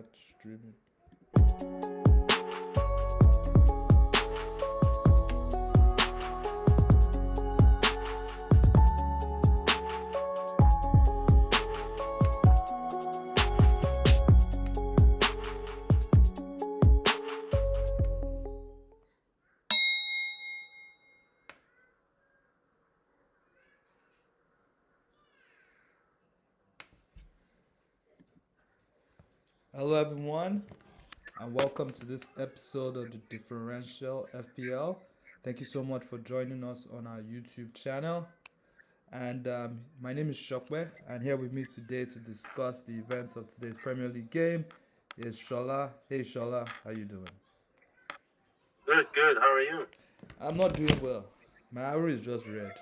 start streaming. Hello, everyone, and welcome to this episode of the Differential FPL. Thank you so much for joining us on our YouTube channel. And my name is Shokwe, and here with me today to discuss the events of today's Premier League game is Shola. Hey, Shola, how you doing? Good. How are you? I'm not doing well. My arrow is just red.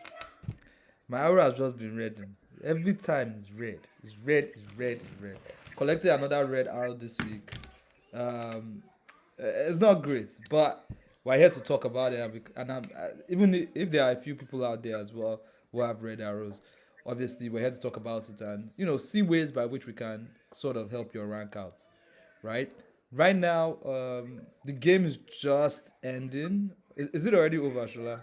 My aura has just been red. Every time it's red. It's red, it's red, it's red. Collected another red arrow this week. It's not great, but we're here to talk about it. Even if there are a few people out there as well who have red arrows, obviously we're here to talk about it and see ways by which we can sort of help your rank out, right? Right now, the game is just ending. Is it already over, Shola?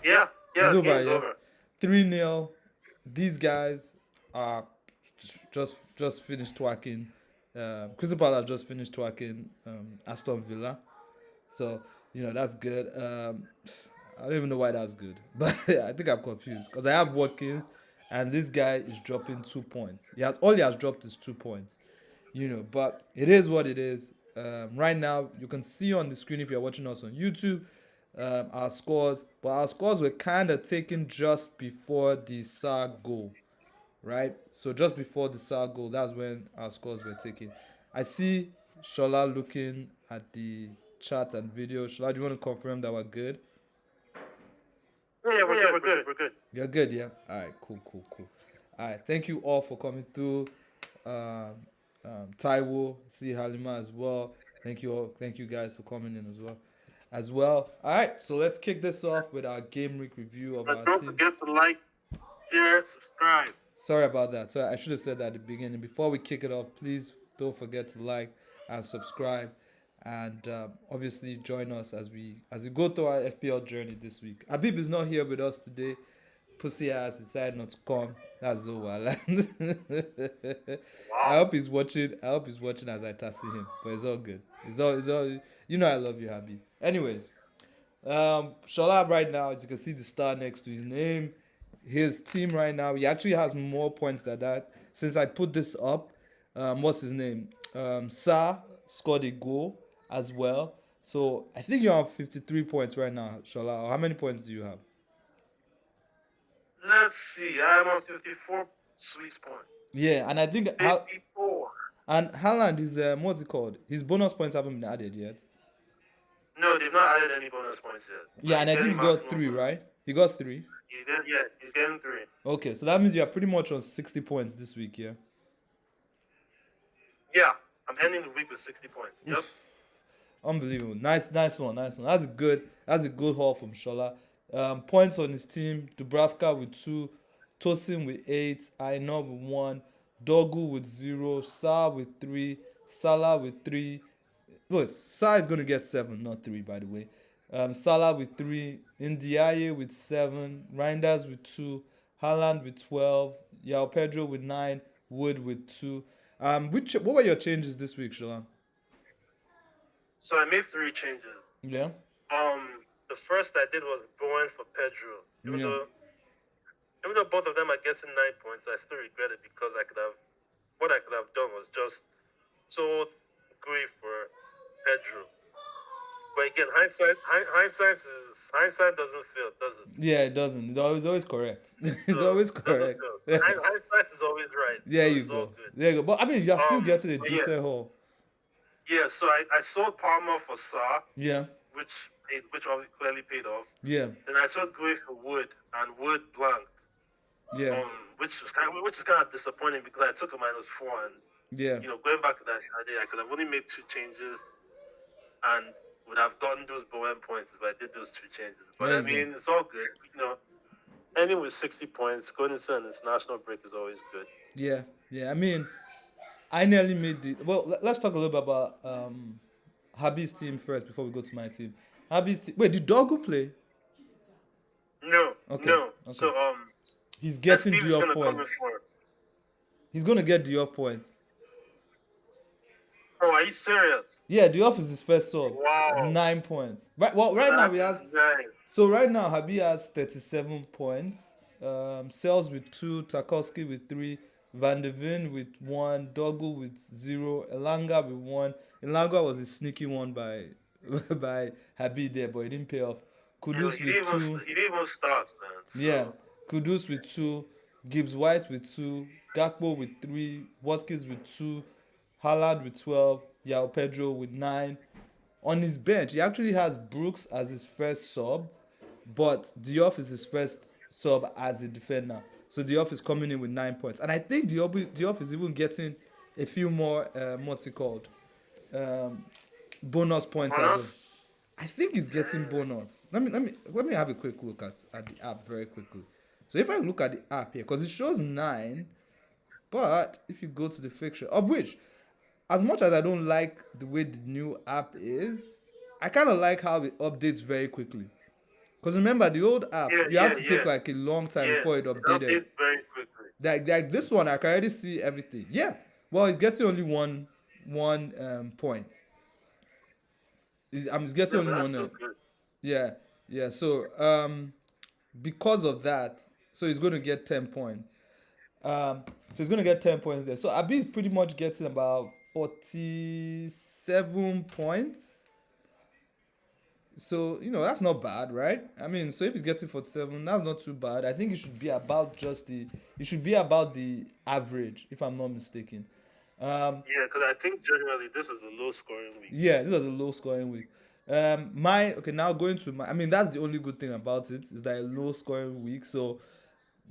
Yeah, It's yeah. over, Game's yeah. over. 3-0. These guys are just finished twerking. Crystal Palace just finished twerking Aston Villa. So, that's good. I don't even know why that's good. But I think I'm confused. Because I have Watkins and this guy is dropping 2 points. All he has dropped is 2 points. But it is what it is. Right now, you can see on the screen if you're watching us on YouTube our scores, but our scores were kind of taken just before the SAR goal, right? So just before the SAR goal, that's when our scores were taken. I see Shola looking at the chat and video. Shola, do you want to confirm that we're good? Yeah, we're good. We're good. You're good, yeah? All right, cool. All right, thank you all for coming through. Um, Taiwo, see Halima as well. Thank you all. Thank you guys for coming in as well. All right, so let's kick this off with our game week review of And our don't team. forget to like, share, subscribe. Sorry about that. So I should have said that at the beginning. Before we kick it off, please don't forget to like and subscribe, and obviously join us as we go through our FPL journey this week. Habib is not here with us today. Pussy ass decided not to come. That's over. I Wow. hope he's watching. I hope he's watching as I tassel him. But it's all good. It's all. You know I love you, Habib. Anyways, Shola right now, as you can see the star next to his name, his team right now, he actually has more points than that. Since I put this up, what's his name? Sa scored a goal as well. So I think you have 53 points right now, Shola. How many points do you have? Let's see. I'm on 54 sweet point. Yeah, and I think 54. and Haaland is what's it called? His bonus points haven't been added yet. No, they've not added any bonus points yet. But Yeah, and he's I think getting he got maximum three, bonus. right? He got three. He's getting 3. Okay, so that means you are pretty much on 60 points this week, yeah. Yeah, I'm ending the week with 60 points. Yep. Unbelievable. Nice one. That's good. That's a good haul from Shola. Points on his team: Dubravka with 2, Tosin with 8, Aina with 1, Dogu with 0, Sa with 3, Salah with 3. Look, Sa is gonna get 7, not 3, by the way. Salah with 3, Ndiaye with 7, Reinders with 2, Haaland with 12, Yao Pedro with 9, Wood with 2. What were your changes this week, Shola? So I made 3 changes. Yeah. The first I did was Bowen for Pedro. Even Yeah. though even though both of them are getting 9 points, I still regret it because what I could have done was just sold Gui for Pedro. But again, hindsight doesn't fail, does it? Yeah, it doesn't. It's always correct. It's So always it doesn't correct. fail. Hindsight is always right. There So you it's all go. good. There you go. But I mean, you're still getting a But yeah, decent haul. so I sold Palmer for Sa, Yeah. which obviously clearly paid off. Yeah. Then I sold Gui for Wood, and Wood blanked. Yeah. Which is kind of disappointing because I took a -4, and Yeah. going back to that idea, I could have only made 2 changes and would have gotten those Bowen points if I did those 2 changes. But There I you go. mean, it's all good. Ending with 60 points, going into an international break is always good. Yeah. Yeah. I mean, I nearly made the. Well, let's talk a little bit about Habib's team first before we go to my team. Habib's team. Wait, did Doggo play? No, Okay, no. So okay. He's and getting Steve is the off gonna come points. in for. He's gonna get the off points. Oh, are you serious? Yeah, the off is his first sub. Wow, 9 points. Right. Well, right now that he is has. nice. So right now Habib has 37 points. Sales with 2, Tarkowski with 3, Van de Ven with 1, Doggo with 0, Elanga with 1. Elanga was a sneaky one by by Habib there, but it didn't pay off. You, Kudus with 2. he didn't even start, man. Yeah, So Kudus with 2, Gibbs White with 2, Gakpo with 3, Watkins with 2, Haaland with 12, Yao Pedro with 9. On his bench, he actually has Brooks as his first sub, but Diop is his first sub as a defender. So Diop is coming in with 9 points, and I think Diop is even getting a few more what's it called, um, bonus points as bonus. well. I think he's getting bonus. Let me have a quick look at the app very quickly. So if I look at the app here, because it shows 9, but if you go to the fixture, of which, as much as I don't like the way the new app is, I kind of like how it updates very quickly. Because remember, the old app, Yeah, you had yeah, to take yeah, like a long time yeah. before it It updated. updates very quickly. Like this one, I can already see everything. Yeah. Well, he's getting only one point. He's getting No, only but that's one. so good. Yeah, yeah. So because of that, so he's going to get 10 points. So he's going to get 10 points there. So Abi is pretty much getting about 47 points. So that's not bad, right? I mean, so if he's getting 47, that's not too bad. I think it should be about it should be about the average, if I'm not mistaken. Um, Yeah, because I think generally this is a low scoring week. yeah, this was a low scoring week. My okay, now going to my. I mean, that's the only good thing about it is that a low scoring week. So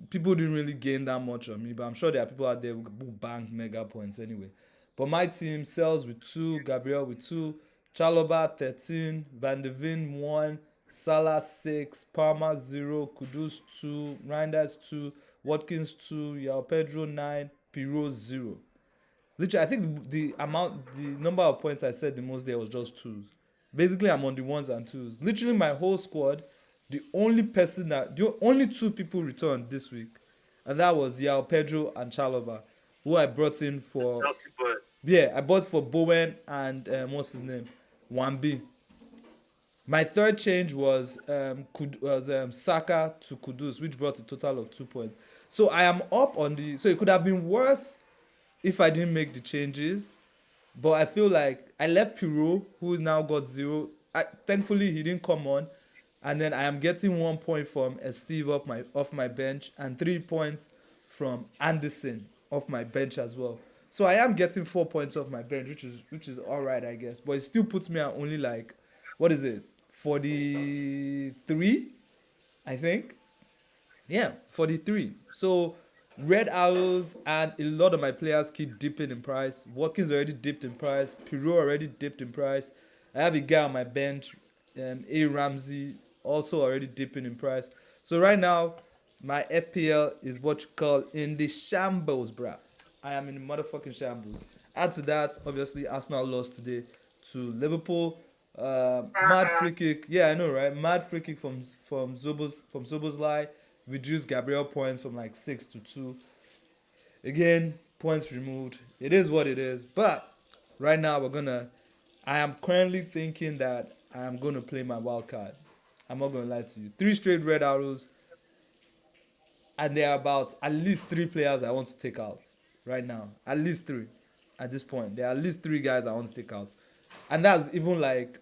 people didn't really gain that much on me, but I'm sure there are people out there who bank mega points anyway. But my team sells with 2, Gabriel with 2, Chaloba 13, Van de Ven 1, Salah 6, Palmer 0, Kudus 2, Reinders 2, Watkins 2, Yao Pedro 9, Piro 0. Literally, I think the number of points I said the most there was just twos. Basically, I'm on the ones and twos. Literally, my whole squad, the only two people returned this week, and that was Yao Pedro and Chaloba, who I brought in The for. Chelsea boy. Yeah, I bought for Bowen and what's his name, Wambi. My third change was Saka to Kudus, which brought a total of 2 points. So I am up on the. So it could have been worse if I didn't make the changes. But I feel like I left Pirou, who's now got 0. Thankfully, he didn't come on. And then I am getting 1 point from Steve off my bench and 3 points from Anderson off my bench as well. So I am getting 4 points off my bench, which is all right, I guess. But it still puts me at only like, what is it, 43, I think. Yeah, 43. So red arrows and a lot of my players keep dipping in price. Watkins already dipped in price. Pirou already dipped in price. I have a guy on my bench, A Ramsey, also already dipping in price. So right now, my FPL is what you call in the shambles, bruh. I am in the motherfucking shambles. Add to that, obviously, Arsenal lost today to Liverpool. Mad free kick. Yeah, I know, right? Mad free kick from Zoboslai. Reduced Gabriel points from like 6 to 2. Again, points removed. It is what it is. But right now I am currently thinking that I am gonna play my wild card. I'm not gonna lie to you. 3 straight red arrows, and there are about at least 3 players I want to take out right now. At least 3. At this point, there are at least 3 guys I want to take out, and that's even like.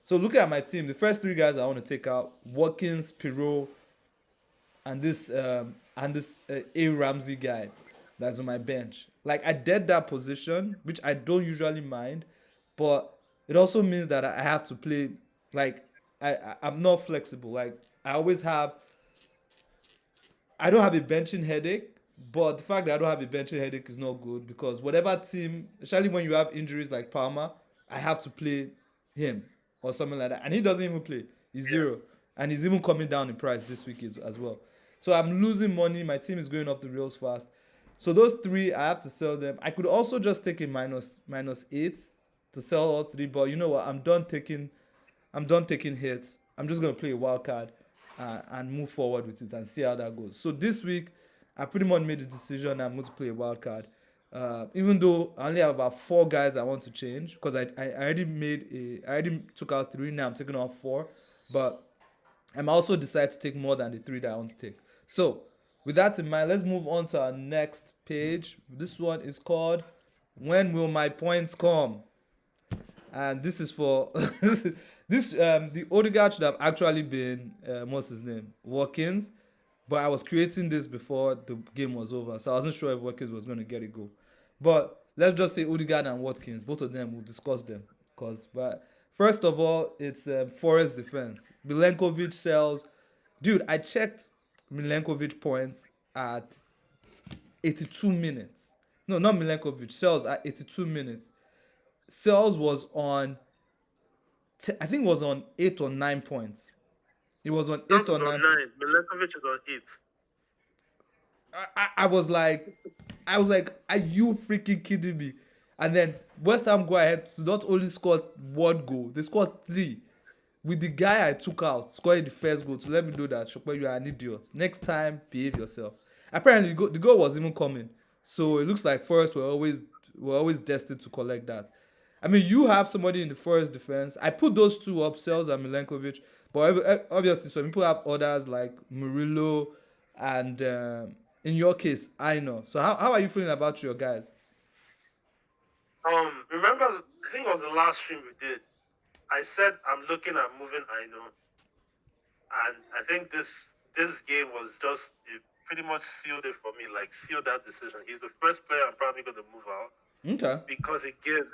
So looking at my team, the first 3 guys I want to take out: Watkins, Pirou, and this A Ramsey guy that's on my bench. Like I did that position, which I don't usually mind, but it also means that I have to play. Like I'm not flexible. Like I don't have a benching headache, but the fact that I don't have a benching headache is not good because whatever team, especially when you have injuries like Palmer, I have to play him or something like that, and he doesn't even play. He's Yeah. 0, and he's even coming down in price this week as well. So I'm losing money. My team is going off the rails fast. So those three, I have to sell them. I could also just take a minus 8 to sell all three, but you know what? I'm done taking hits. I'm just gonna play a wild card and move forward with it and see how that goes. So this week, I pretty much made the decision I'm going to play a wild card. Even though I only have about 4 guys I want to change because I already took out 3. Now I'm taking off 4, but I'm also decided to take more than the 3 that I want to take. So with that in mind, let's move on to our next page. This one is called "When Will My Points Come?" And this is for the Odegaard should have actually been what's his name, Watkins, but I was creating this before the game was over, so I wasn't sure if Watkins was going to get a goal. But let's just say Odegaard and Watkins, both of them. We'll discuss them because, but first of all, it's Forest defense. Milenkovic sells. Dude, I checked Milenkovic points at 82 minutes. No, not Milenkovic. Sells at 82 minutes. Sales was on, I think it was on 8 or 9 points. It was on Sounds eight is or on nine. 9. Milenkovic is on 8. I was like, are you freaking kidding me? And then West Ham go ahead to not only score 1 goal, they scored 3. With the guy I took out scoring the first goal to let me know that Shokwe, you are an idiot. Next time, behave yourself. Apparently, the goal was even coming, so it looks like Forest were always destined to collect that. I mean, you have somebody in the Forest defense. I put those two up, Sels and Milenkovic, but obviously some people have others like Murillo and in your case, I know. So how are you feeling about your guys? Remember, I think it was the last stream we did. I said I'm looking at moving I know, and I think this game was just it pretty much sealed it for me, like sealed that decision. He's the first player I'm probably going to move out Okay. because again,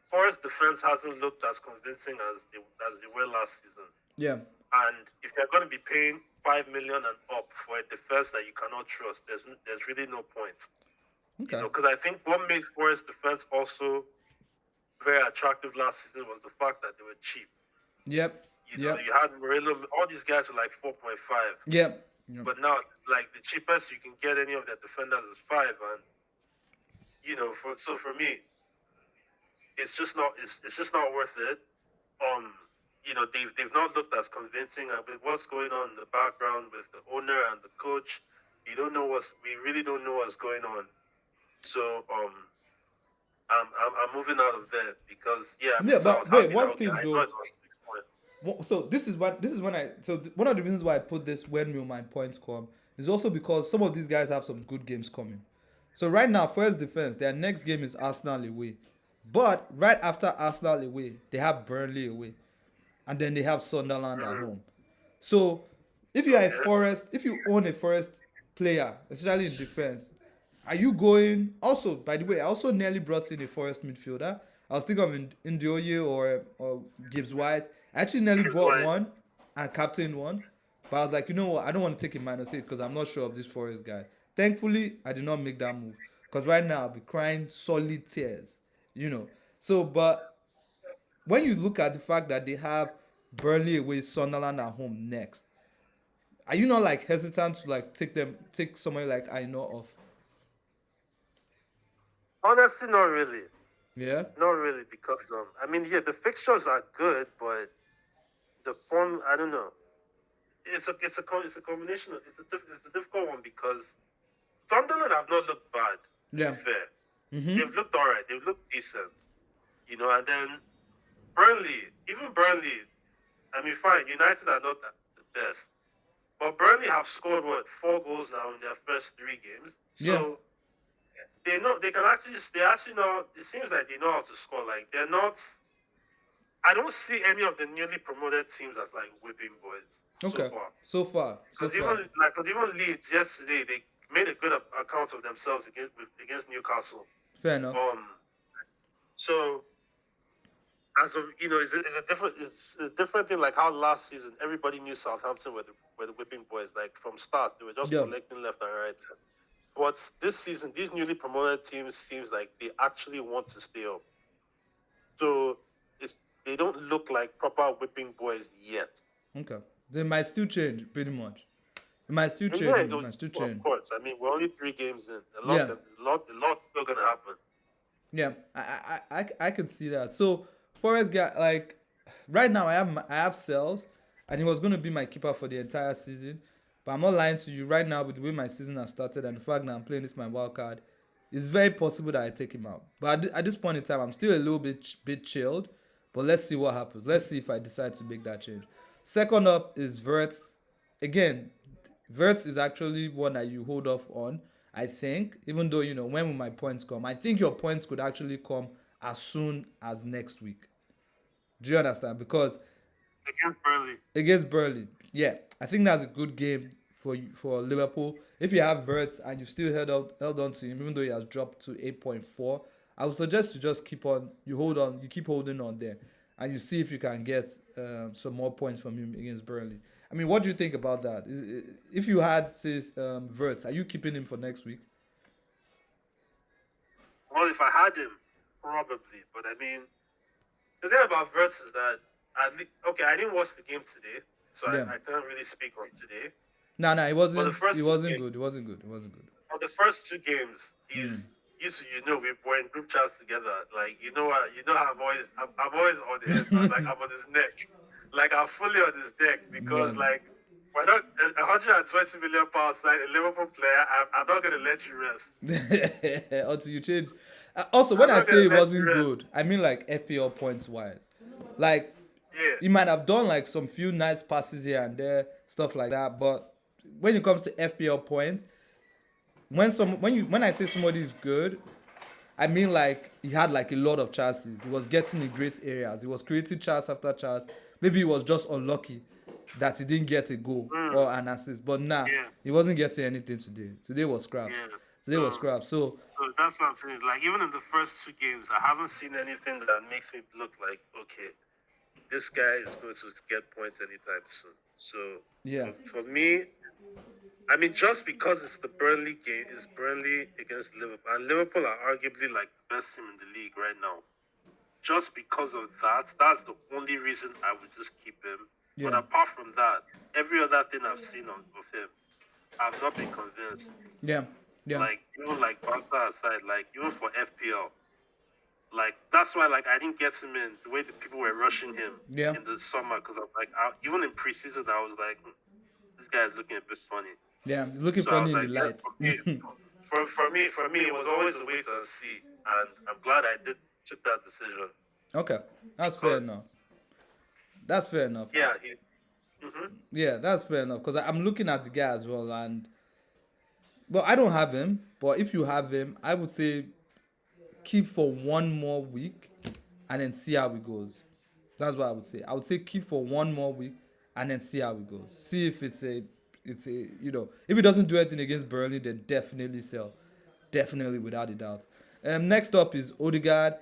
Forest defense hasn't looked as convincing as they were last season. Yeah. And if you're going to be paying 5 million and up for a defense that you cannot trust, there's really no point. Okay. Because I think what made Forest defense also very attractive last season was the fact that they were cheap. Yep. Yep. You had Murillo, all these guys were like 4.5. Yep. Yep. But now, like, the cheapest you can get any of their defenders is 5. And, for me, it's just not worth it. They've not looked as convincing. And with what's going on in the background with the owner and the coach, we really don't know what's going on. So, I'm moving out of there because Yeah, so I but was wait, happy that one okay, thing I know though. it was 6 points. So this is when one of the reasons why I put this "when will my points come" is also because some of these guys have some good games coming. So right now, First Defense, their next game is Arsenal away, but right after Arsenal away, they have Burnley away, and then they have Sunderland at home. So if you are a Okay. Forest, if you own a Forest player, especially in defense, are you going? Also, by the way, I also nearly brought in a Forest midfielder. I was thinking of Ndioye or Gibbs White. I actually nearly It's bought like one and captained one, but I was like, you know what? I don't want to take a -8 because I'm not sure of this Forest guy. Thankfully, I did not make that move because right now I'll be crying solid tears. You know. So, but when you look at the fact that they have Burnley away, Sunderland at home next, are you not like hesitant to like take somebody like I know off? honestly not really. Yeah. Not really because I mean the fixtures are good, but the form I don't know. It's a combination. It's a difficult one because Sunderland have not looked bad. To be Yeah. fair, Mm-hmm. they've looked alright. They've looked decent. And then Burnley. I mean, fine. United are not the best, but Burnley have scored what 4 goals now in their first 3 games. Yeah. So they know they can actually. They actually know. It seems like they know how to score. Like they're not. I don't see any of the newly promoted teams as like whipping boys so Okay. far. So far. So Because far. even Leeds yesterday they made a good account of themselves against Newcastle. Fair enough. So as of it's a different thing like how last season everybody knew Southampton were the whipping boys like from start they were just Yeah. collecting left and right. But this season these newly promoted teams seems like they actually want to stay up. So it's they don't look like proper whipping boys yet. Okay. They might still change pretty much. It might still Yeah, change. It might still of change. course. I mean, we're only 3 games in. Yeah, A lot still gonna happen. yeah. I can see that. So Forrest guy, like right now, I have cells, and he was going to be my keeper for the entire season. But I'm not lying to you. Right now, with the way my season has started and the fact that I'm playing this my wild card, it's very possible that I take him out. But at this point in time, I'm still a little bit chilled. But let's see what happens. Let's see if I decide to make that change. Second up is Verts. Again, Verts is actually one that you hold off on. I think, even though when will my points come? I think your points could actually come as soon as next week. Do you understand? Because Against Burnley. against Burnley, yeah, I think that's a good game for Liverpool. If you have Verts and you still held on to him, even though he has dropped to 8.4, I would suggest you just keep on. You hold on. You keep holding on there, and you see if you can get some more points from him against Burnley. I mean, what do you think about that? If you had say Verts, are you keeping him for next week? Well, if I had him, probably. But I mean, the thing about Verts is that okay, I didn't watch the game today, so Yeah. I can't really speak on today. No, it But the wasn't. first It two wasn't games, good. It wasn't good. It wasn't good. for the first 2 games, Mm. we were in group chats together. Like how I'm always on his, like I'm on his neck, like I'm fully on his neck because Yeah. like we're not 120 million pounds like a Liverpool player. I'm not gonna let you rest. Until you change. Also, when I'm I not say gonna it let you wasn't rest. good, I mean like FPL points wise. Like Yeah, he might have done like some few nice passes here and there, stuff like that. But when it comes to FPL points, when I say somebody is good, I mean like he had like a lot of chances. He was getting in great areas. He was creating chance after chance. Maybe he was just unlucky that he didn't get a goal or an assist. But nah, yeah, he wasn't getting anything today. Today was scraps. yeah. Today was scraps. So So that's what I'm saying. Like even in the first 2 games, I haven't seen anything that makes me look like okay, this guy is going to get points anytime soon. So yeah, for me, I mean, just because it's the Burnley game, it's Burnley against Liverpool, and Liverpool are arguably like the best team in the league right now. Just because of that, that's the only reason I would just keep him. But yeah, apart from that, every other thing I've seen of him, I've not been convinced. yeah, yeah, Like even like Barca aside, like even for FPL, like that's why like I didn't get him in the way the people were rushing him yeah, in the summer because I'm like even in preseason I was like this guy is looking a bit funny. yeah. Looking So I funny was in the like, yeah, lights. for me, it was always a wait and see, and I'm glad I did took that decision Okay, that's fair because enough. That's fair enough. yeah, mm-hmm, Yeah, that's fair enough. Because I'm looking at the guy as well, and well, I don't have him. But if you have him, I would say keep for one more week, and then see how it goes. That's what I would say. I would say keep for one more week, and then see how it goes. See if it's a if it doesn't do anything against Burnley, then definitely sell, definitely without a doubt. Next up is Odegaard.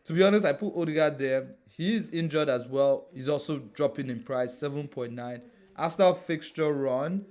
To be honest, I put Odegaard there. He's injured as well. He's also dropping in price, 7.9. Arsenal fixture run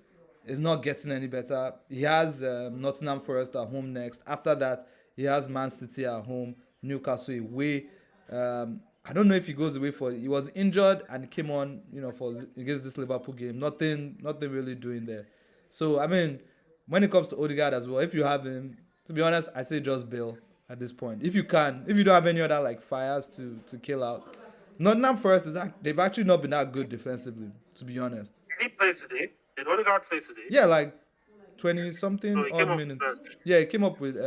is not getting any better. He has Nottingham Forest at home next. After that, he has Man City at home, Newcastle away. I don't know if he goes away for. He was injured and came on, for against this Liverpool game. Nothing really doing there. So I mean, when it comes to Odegaard as well, if you have him, to be honest, I say just Bill at this point. If you can, if you don't have any other like fires to kill out, Nottingham Forest they've actually not been that good defensively, to be honest. did he play today? Did Odegaard play today? Yeah, like 20 So something he odd came off minutes. the bench. Yeah, it came up with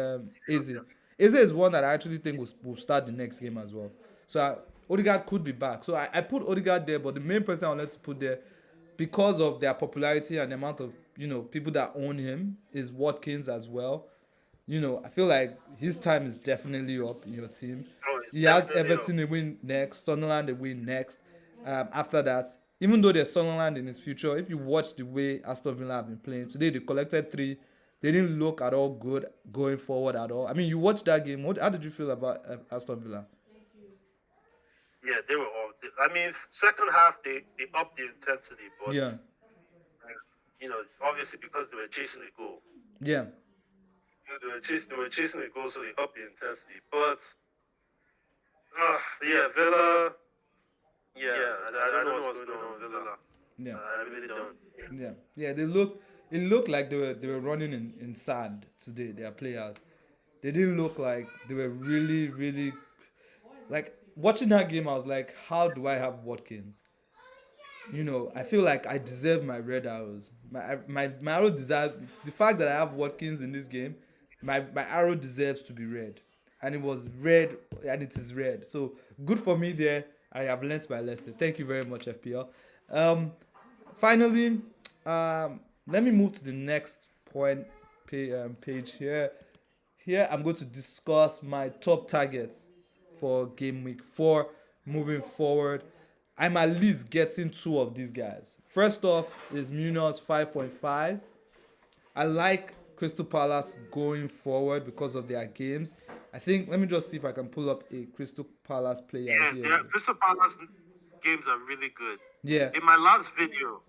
Eze. Okay. Eze is one that I actually think will start the next game as well. So Odegaard could be back. So I put Odegaard there, but the main person I wanted to put there, because of their popularity and the amount of people that own him, is Watkins as well. I feel like his time is definitely up in your team. Oh, it's He has definitely Everton a win next, Sunderland a win next. After that, even though there's Sunderland in his future, if you watch the way Aston Villa have been playing today, they collected 3. They didn't look at all good going forward at all. I mean, you watched that game. How did you feel about Aston Villa? yeah, they were all. I mean, second half they upped the intensity, but Yeah, obviously because they were chasing the goal, yeah, they were chasing the goal, so they upped the intensity. But yeah, Villa. Yeah, I don't know what's going on with Villa. yeah. I really don't. Yeah, yeah, they look. it looked like they were running in sand today. Their players, they didn't look like they were really really like watching that game. I was like, how do I have Watkins? I feel like I deserve my red arrows. My arrow deserves the fact that I have Watkins in this game. My arrow deserves to be red, and it was red, and it is red. So good for me there. I have learnt my lesson. Thank you very much, FPL. Um, Finally, let me move to the next page here. Here, I'm going to discuss my top targets for game week 4 moving forward. I'm at least getting two of these guys. First off is Munoz 5.5. I like Crystal Palace going forward because of their games. I think, let me just see if I can pull up a Crystal Palace player Yeah, here. yeah. Crystal Palace games are really good. Yeah. In my last video,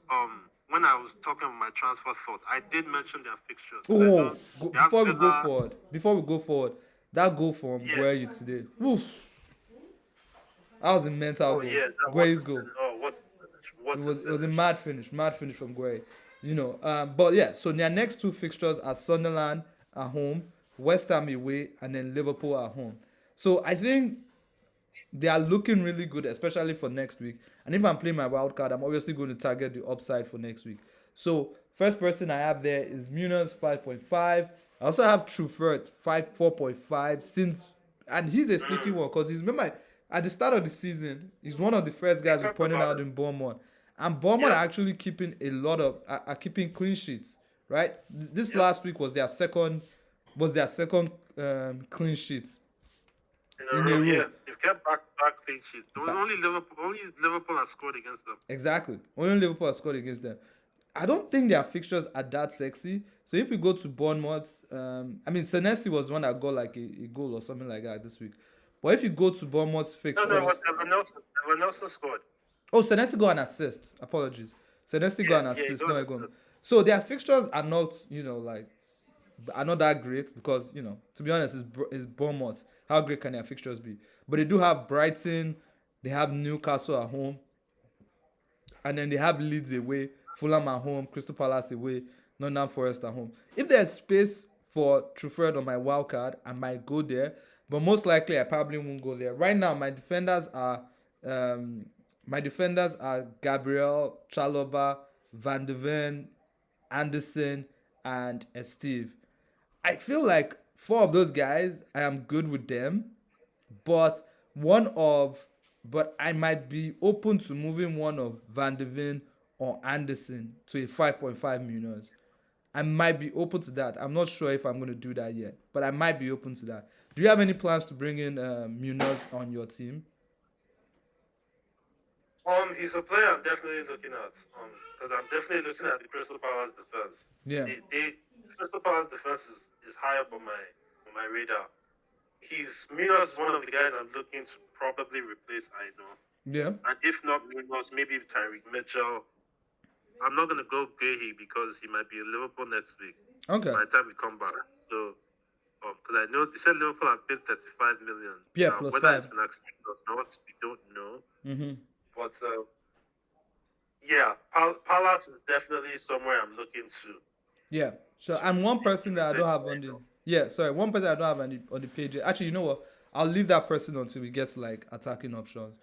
when I was talking about my transfer thoughts, I did mention their fixtures. I Oh, know they have Villa. before we go forward, that goal from Yeah. Gueye today. Oof, that was a mental Oh goal. yeah. Gueye's goal. What? It What's was a it was a finish? mad finish from Gueye. But yeah. So their next two fixtures are Sunderland at home, West Ham away, and then Liverpool at home. So I think they are looking really good, especially for next week. And if I'm playing my wild card, I'm obviously going to target the upside for next week. So first person I have there is Munoz 5.5. I also have Truffert 4.5 and he's a sneaky one because he's remember at the start of the season he's one of the first We guys we talked pointed about out it. in Bournemouth, and Bournemouth Yeah. are actually keeping a lot of are keeping clean sheets. Right, this Yep. last week was their second clean sheet In a in row. a row. Yeah. They've kept back clean sheets. But Only Liverpool has scored against them. exactly. Only Liverpool has scored against them. I don't think their fixtures are that sexy. So if we go to Bournemouth, I mean, Senesi was the one that got like a goal or something like that this week. But if you go to Bournemouth's No, it fixtures, was Evan Nelson. Evan Nelson scored. oh, Senesi got an assist. Apologies. Senesi got an Yeah, he assist, got not a it. goal. So their fixtures are not, like, are not that great because, to be honest, it's Bournemouth. How great can their fixtures be? But they do have Brighton, they have Newcastle at home, and then they have Leeds away, Fulham at home, Crystal Palace away, Nottingham Forest at home. If there's space for Truffert on my wild card, I might go there, but most likely I probably won't go there. Right now, um, my defenders are Gabriel, Chaloba, Van de Ven, Anderson, and Steve. I feel like four of those guys, I am good with them, but one of but I might be open to moving one of Van de Ven or Anderson to a 5.5 Munoz. I might be open to that. I'm not sure if I'm going to do that yet, but I might be open to that. Do you have any plans to bring in Munoz on your team? He's a player I'm definitely looking at. Because I'm definitely looking at the Crystal Palace defense. Yeah, The Crystal Palace defense is high up on my radar. Minos is one of the guys I'm looking to probably replace. I know, yeah, and if not Minos, maybe Tyreek Mitchell. I'm not gonna go Gahey because he might be in Liverpool next week okay, by the time we come back. So, because I know they said Liverpool have paid 35 million. yeah, Now, plus whether it's five. been accepted or not, we don't know. Mm-hmm. But yeah, Palace is definitely somewhere I'm looking to Yeah. So and one person that I don't replace have on the Minos. one person I don't have on the page. Actually, you know what? I'll leave that person until we get to like attacking options,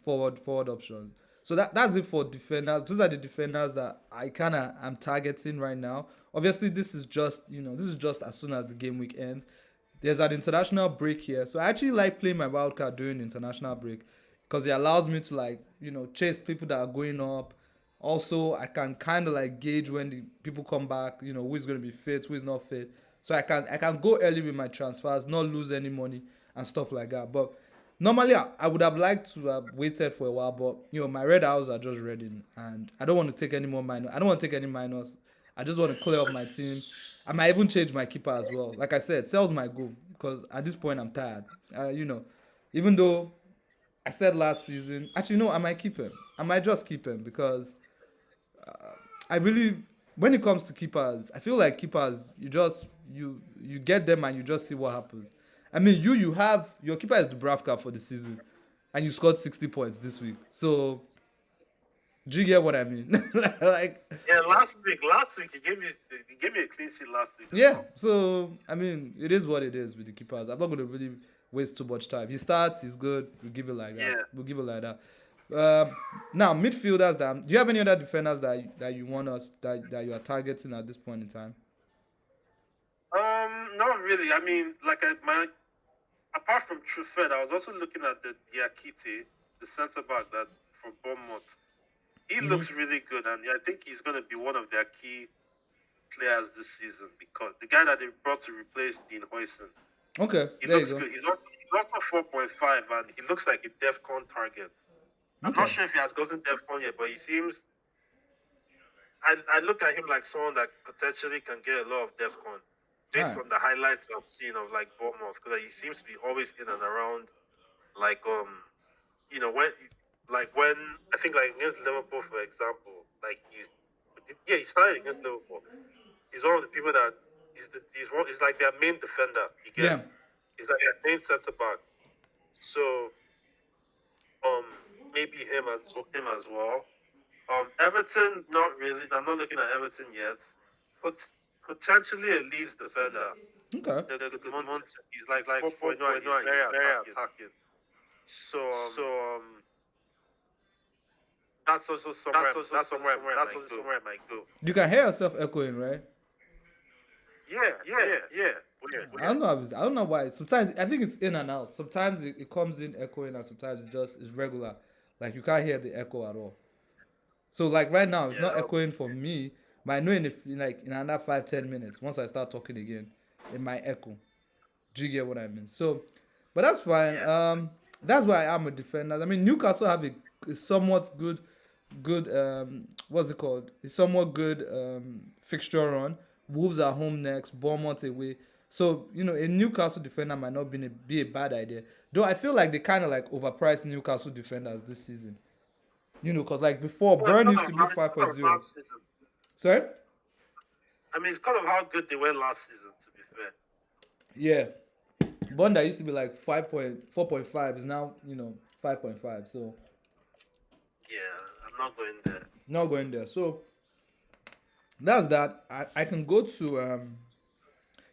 forward options. So that's it for defenders. Those are the defenders that I kind of am targeting right now. Obviously, this is just as soon as the game week ends. There's an international break here, so I actually like playing my wildcard during the international break because it allows me to like chase people that are going up. Also, I can kind of like gauge when the people come back, who is going to be fit, who is not fit. So I can go early with my transfers, not lose any money and stuff like that. But normally I would have liked to have waited for a while, but my red hours are just ready, and I don't want to take any more minus. I don't want to take any minus. I just want to clear up my team. I might even change my keeper as well. Like I said, sells my goal because at this point I'm tired. Even though I said last season, actually no, I might keep him. I might just keep him because I really, when it comes to keepers, I feel like keepers, you get them and you just see what happens. I mean, you have your keeper is Dubravka for the season, and you scored 60 points this week. So Do you get what I mean? Like, Yeah, last week he gave me a clean sheet last week as yeah. well. So I mean, it is what it is with the keepers. I'm not going to really waste too much time. He starts, he's good. We'll give it like that. Yeah. We'll give it like that. Now midfielders. That do you have any other defenders that you want us that you are targeting at this point in time? Not really. I mean, apart from Truffet, I was also looking at the Diakite, the centre back that from Bournemouth. He looks really good, and I think he's going to be one of their key players this season because the guy that they brought to replace Dean Hoyson. Okay, He there looks you go. good. He's also 4.5, and he looks like a DEFCON target. I'm not Okay. sure if he has gotten DEFCON yet, but he seems. I look at him like someone that potentially can get a lot of DEFCON based Alright. on the highlights I've seen of like Bournemouth, because he seems to be always in and around, like when I think like against Liverpool, for example, he started against Liverpool. He's one of the people that he's like their main defender. You get, Yeah. he's like their main centre back. So maybe him as well. Everton, not really. I'm not looking at Everton yet, but potentially a Leeds defender. Okay. He's like 4.9. He's very attacking. So that's also somewhere I might go. You can hear yourself echoing, right? Yeah. I don't know why. Sometimes I think it's in and out. Sometimes it comes in echoing, and sometimes it's regular. Like you can't hear the echo at all. So like right now, it's not Yeah. echoing for me. But I know in another 5-10 minutes, once I start talking again, it might echo. Do you get what I mean? So, but that's fine. Yeah. That's why I am a defender. I mean, Newcastle have a somewhat good what's it called? A somewhat good fixture run. Wolves are home next, Bournemouth away. So a Newcastle defender might not be a bad idea. Though I feel like they kind of like overpriced Newcastle defenders this season. Because like before, Well, Burn used to be it's kind of 5.0. last season. Sorry? I mean, it's kind of how good they were last season, to be fair. Yeah. Burn that used to be like 4.5 is now 5.5. So Yeah, I'm not going there. not going there. So that's that. I can go to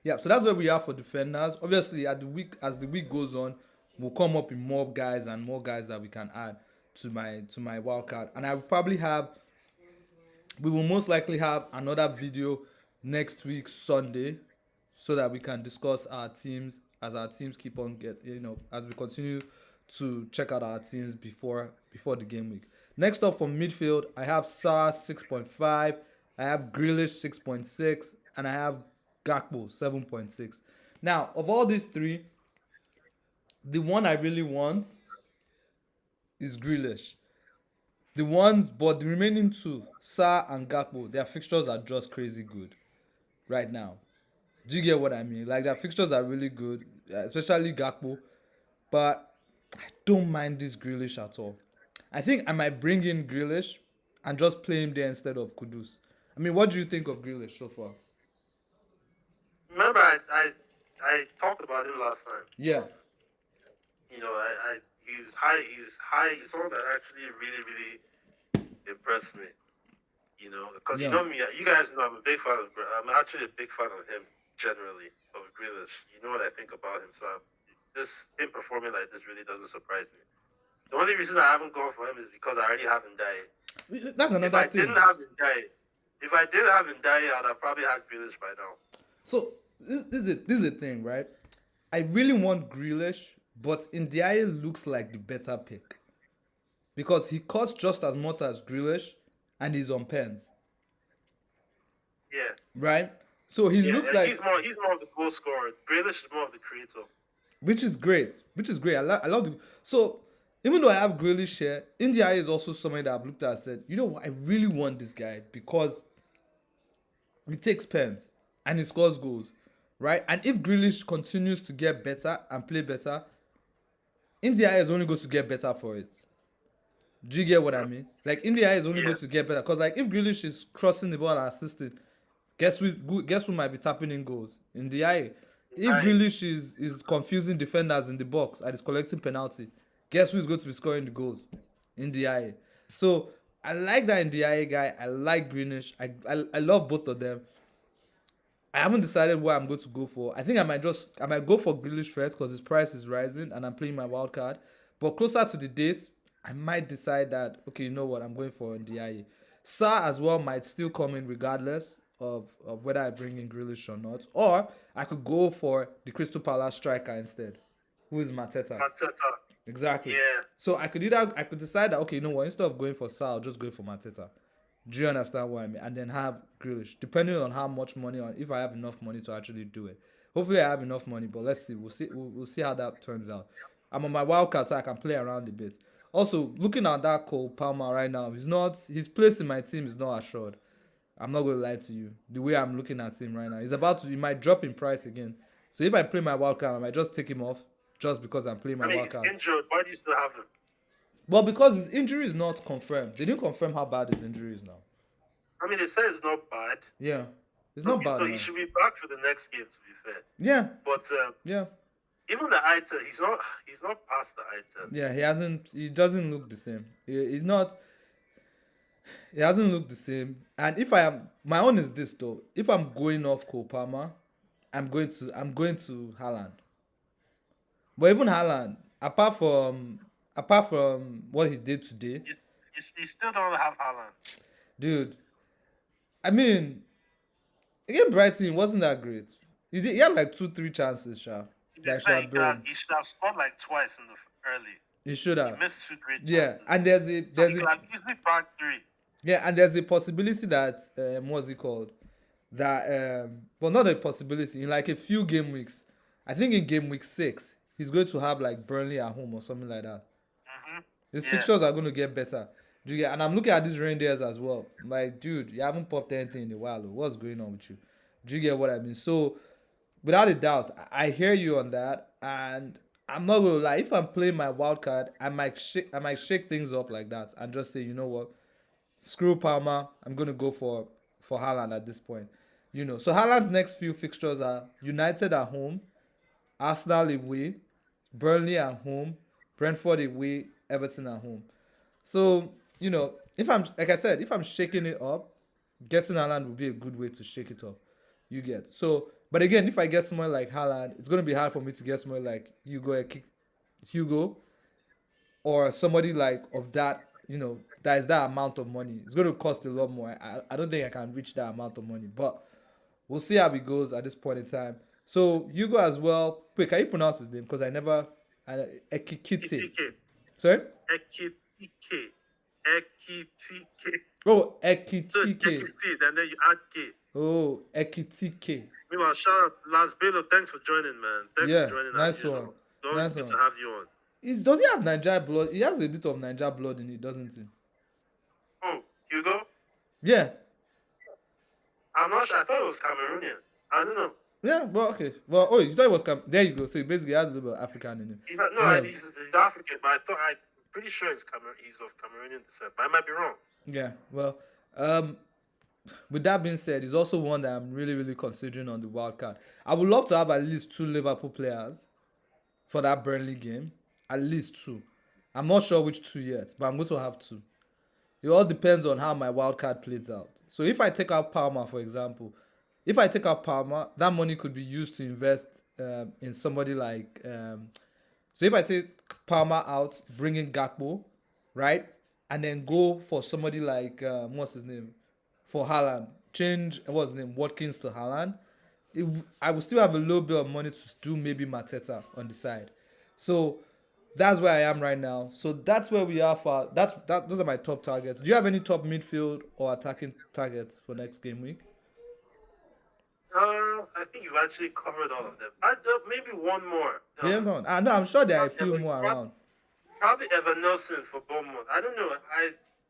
yeah. So that's where we are for defenders. Obviously, as the week goes on, we'll come up with more guys and more guys that we can add to my wildcard, and I will probably have. We will most likely have another video next week Sunday, so that we can discuss our teams as our teams keep on as we continue to check out our teams before the game week. Next up from midfield, I have Sarr 6.5, I have Grealish 6.6, and I have Gakpo 7.6. Now, of all these three, the one I really want is Grealish. But the remaining two, Sarr and Gakpo, their fixtures are just crazy good right now. Do you get what I mean? Like their fixtures are really good, especially Gakpo. But I don't mind this Grealish at all. I think I might bring in Grealish and just play him there instead of Kudus. I mean, what do you think of Grealish so far? Remember, I talked about him last time. Yeah. He's high. He's someone that actually really, really impressed me. Because Yeah. you know me, you guys know I'm actually a big fan of him generally, of Grealish. You know what I think about him, so him performing like this really doesn't surprise me. The only reason I haven't gone for him is because I already have Ndiaye. That's another thing. If I didn't have Ndiaye, I'd have probably had Grealish by now. So this is the thing, right? I really want Grealish, but Ndiaye looks like the better pick because he costs just as much as Grealish, and he's on pens. Yeah. Right. So he looks like he's more of the goal scorer. Grealish is more of the creator. Which is great. I love the. So even though I have Grealish here, Ndiaye is also somebody that I've looked at and said, you know what, I really want this guy because he takes pens and he scores goals, right? And if Grealish continues to get better and play better, Ndiaye is only going to get better for it. Do you get what I mean? Like Ndiaye is only going to get better because like if Grealish is crossing the ball and assisting, guess who might be tapping in goals? Ndiaye. If Grealish is confusing defenders in the box and is collecting penalty, guess who is going to be scoring the goals? Ndiaye. So I like that Ndiaye guy. I like Greenish. I love both of them. I haven't decided what I'm going to go for. I think I might go for Grealish first because his price is rising and I'm playing my wild card. But closer to the date, I might decide that okay, you know what, I'm going for Ndiaye. Sa as well might still come in regardless of whether I bring in Grealish or not. Or I could go for the Crystal Palace striker instead, who is Mateta. Mateta. Exactly. Yeah. So I could decide that okay, you know what, instead of going for Sa, I'll just go for Mateta. Do you understand what I mean? And then have Grealish, depending on how much money, on if I have enough money to actually do it. Hopefully, I have enough money, but let's see. We'll see. We'll see how that turns out. I'm on my wild card, so I can play around a bit. Also, looking at that Cole Palmer right now, he's not. His place in my team is not assured. I'm not gonna lie to you. The way I'm looking at him right now, he's about to. He might drop in price again. So if I play my wild card, I might just take him off just because I'm playing my I mean, wild he's card. injured. Why do you still have him? Well, because his injury is not confirmed. They didn't confirm how bad his injury is now. I mean, they say it's not bad. Yeah, it's not bad. So now. he should be back for the next game, to be fair. Yeah, But yeah, even the item, he's not past the item. yeah. He hasn't. He doesn't look the same. He's not. He hasn't looked the same. And if I am, my own is this though. If I'm going off Cole Palmer, I'm going to Haaland. But even Haaland, apart from what he did today, You still don't have Haaland. dude. I mean, again, Brighton it wasn't that great. He had like 2-3 chances, sha. To be That should fair, have been. he should have scored like twice in the early. He should He have. missed 2 great chances. Yeah, and So he could have easily bagged 3. yeah, and there's a possibility that what's it called? That well, not a possibility. In like a few game weeks, I think in game week 6, he's going to have like Burnley at home or something like that. His Yeah. fixtures are going to get better. Do you get? And I'm looking at these reindeers as well. I'm like, dude, you haven't popped anything in a while. Oh. What's going on with you? Do you get what I mean? So, without a doubt, I hear you on that, and I'm not gonna lie. If I'm playing my wild card, I might shake things up like that and just say, you know what, screw Palmer. I'm gonna go for Haaland at this point. You know, so Haaland's next few fixtures are United at home, Arsenal away, Burnley at home, Brentford away, Everton at home. So, you know, if I'm like I said, if I'm shaking it up, getting Haaland would be a good way to shake it up. You get. So, but again, if I get someone like Haaland, it's gonna be hard for me to get someone like Hugo, or somebody like of that, you know, that is that amount of money. It's going to cost a lot more. I don't think I can reach that amount of money, but we'll see how it goes at this point in time. So Hugo as well. Wait, can you pronounce his name? Because Ekikite. Ekitike. Sorry. Ekitike. Ekitike. Oh, So it's Ekitike. Ekiti, and then you add K. Oh, Ekitike. Meanwhile, shout out Lars Belo. Thanks for joining, man. Thanks Yeah, for joining nice us. You one. know. It's always Nice good one. to have you on. Does he have Niger blood? He has a bit of Niger blood in it, doesn't he? Oh, Hugo? Yeah. I'm not sure. I thought it was Cameroonian. I don't know. Yeah, well, okay. Well, oh, you thought it was there you go. So he basically has a little bit of African in him. He's not, no, Yeah. he's African, but I'm pretty sure he's of Cameroonian descent, but I might be wrong. Yeah, well, with that being said, he's also one that I'm really, really considering on the wild card. I would love to have at least 2 Liverpool players for that Burnley game. At least 2. I'm not sure which 2 yet, but I'm going to have 2. It all depends on how my wild card plays out. So if I take out Palmer, for example, that money could be used to invest in somebody like. So if I take Palmer out, bring in Gakpo, right, and then go for somebody like what's his name, for Haaland, change what's his name, Watkins to Haaland, I will still have a little bit of money to do maybe Mateta on the side. So that's where I am right now. So that's where we are for those are my top targets. Do you have any top midfield or attacking targets for next game week? I think you've actually covered all of them. Maybe one more. Yeah, no, I'm sure there are a few more around. Probably Evan Nelson for Bournemouth. I don't know.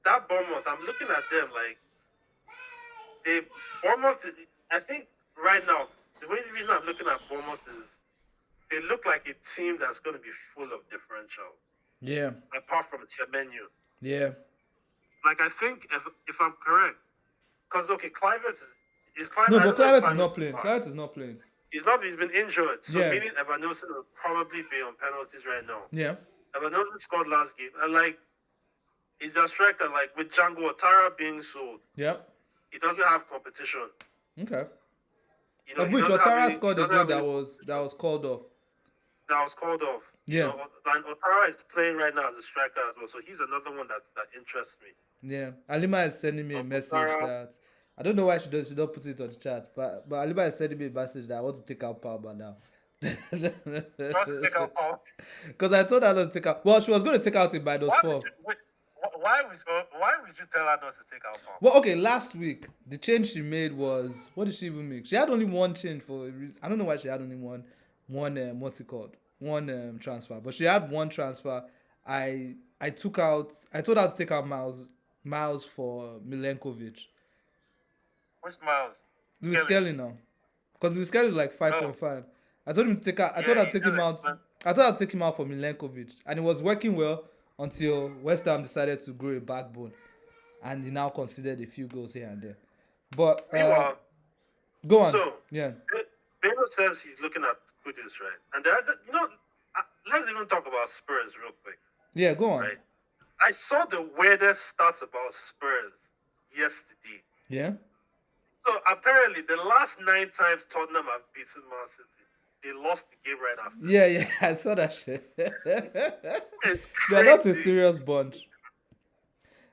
That Bournemouth, I'm looking at them like Bournemouth. I think right now the reason I'm looking at Bournemouth is they look like a team that's going to be full of differential. Yeah, Apart from Semenyo. yeah, Like I think if I'm correct, because okay, Clivert is Clivert. no, I but don't know if Claret is not Clivert's playing. back. Claret is not playing. He's been injured, so Yeah. meaning Evan Nelson will probably be on penalties right now. Yeah, Evan Nelson scored last game, and like He's a striker. Like with Django Otara being sold, Yeah. he doesn't have competition. Okay. He Of which doesn't have Otara any. He scored a doesn't goal have that any was competition. called off. That was called off. Yeah. And Otara is playing right now as a striker as well. So he's another one that interests me. Yeah. Alima is sending me a message Otara. that I don't know why she don't put it on the chat, but Alima is sending me a message that I want to take out Palmer now. Just take out Paul. Because I told her not to take out. Well, she was going to take out in Why would -4. you? Why would you tell her not to take out Paul? Well, okay, last week the change she made was, what did she even make? She had only one change for a reason. I don't know why she had only one what's it called? One transfer. But she had one transfer. I took out I told her to take out Miles for Milenkovic. Which Miles? Lewis Kelly now. Because Lewis Kelly is like Oh, 5.5. I told him to take out I yeah, told her to he take just him out. explained. I told her to take him out for Milenkovic. And it was working well until West Ham decided to grow a backbone. And he now conceded a few goals here and there. But Meanwhile, go on. so Yeah. Beno says he's looking at Kudus, right? And let's even talk about Spurs real quick, Yeah, go on. right? I saw the weirdest stats about Spurs yesterday. Yeah. So apparently, the last 9 times Tottenham have beaten Man City, they lost the game right after. Yeah, I saw that shit. It's They're not a crazy. serious bunch.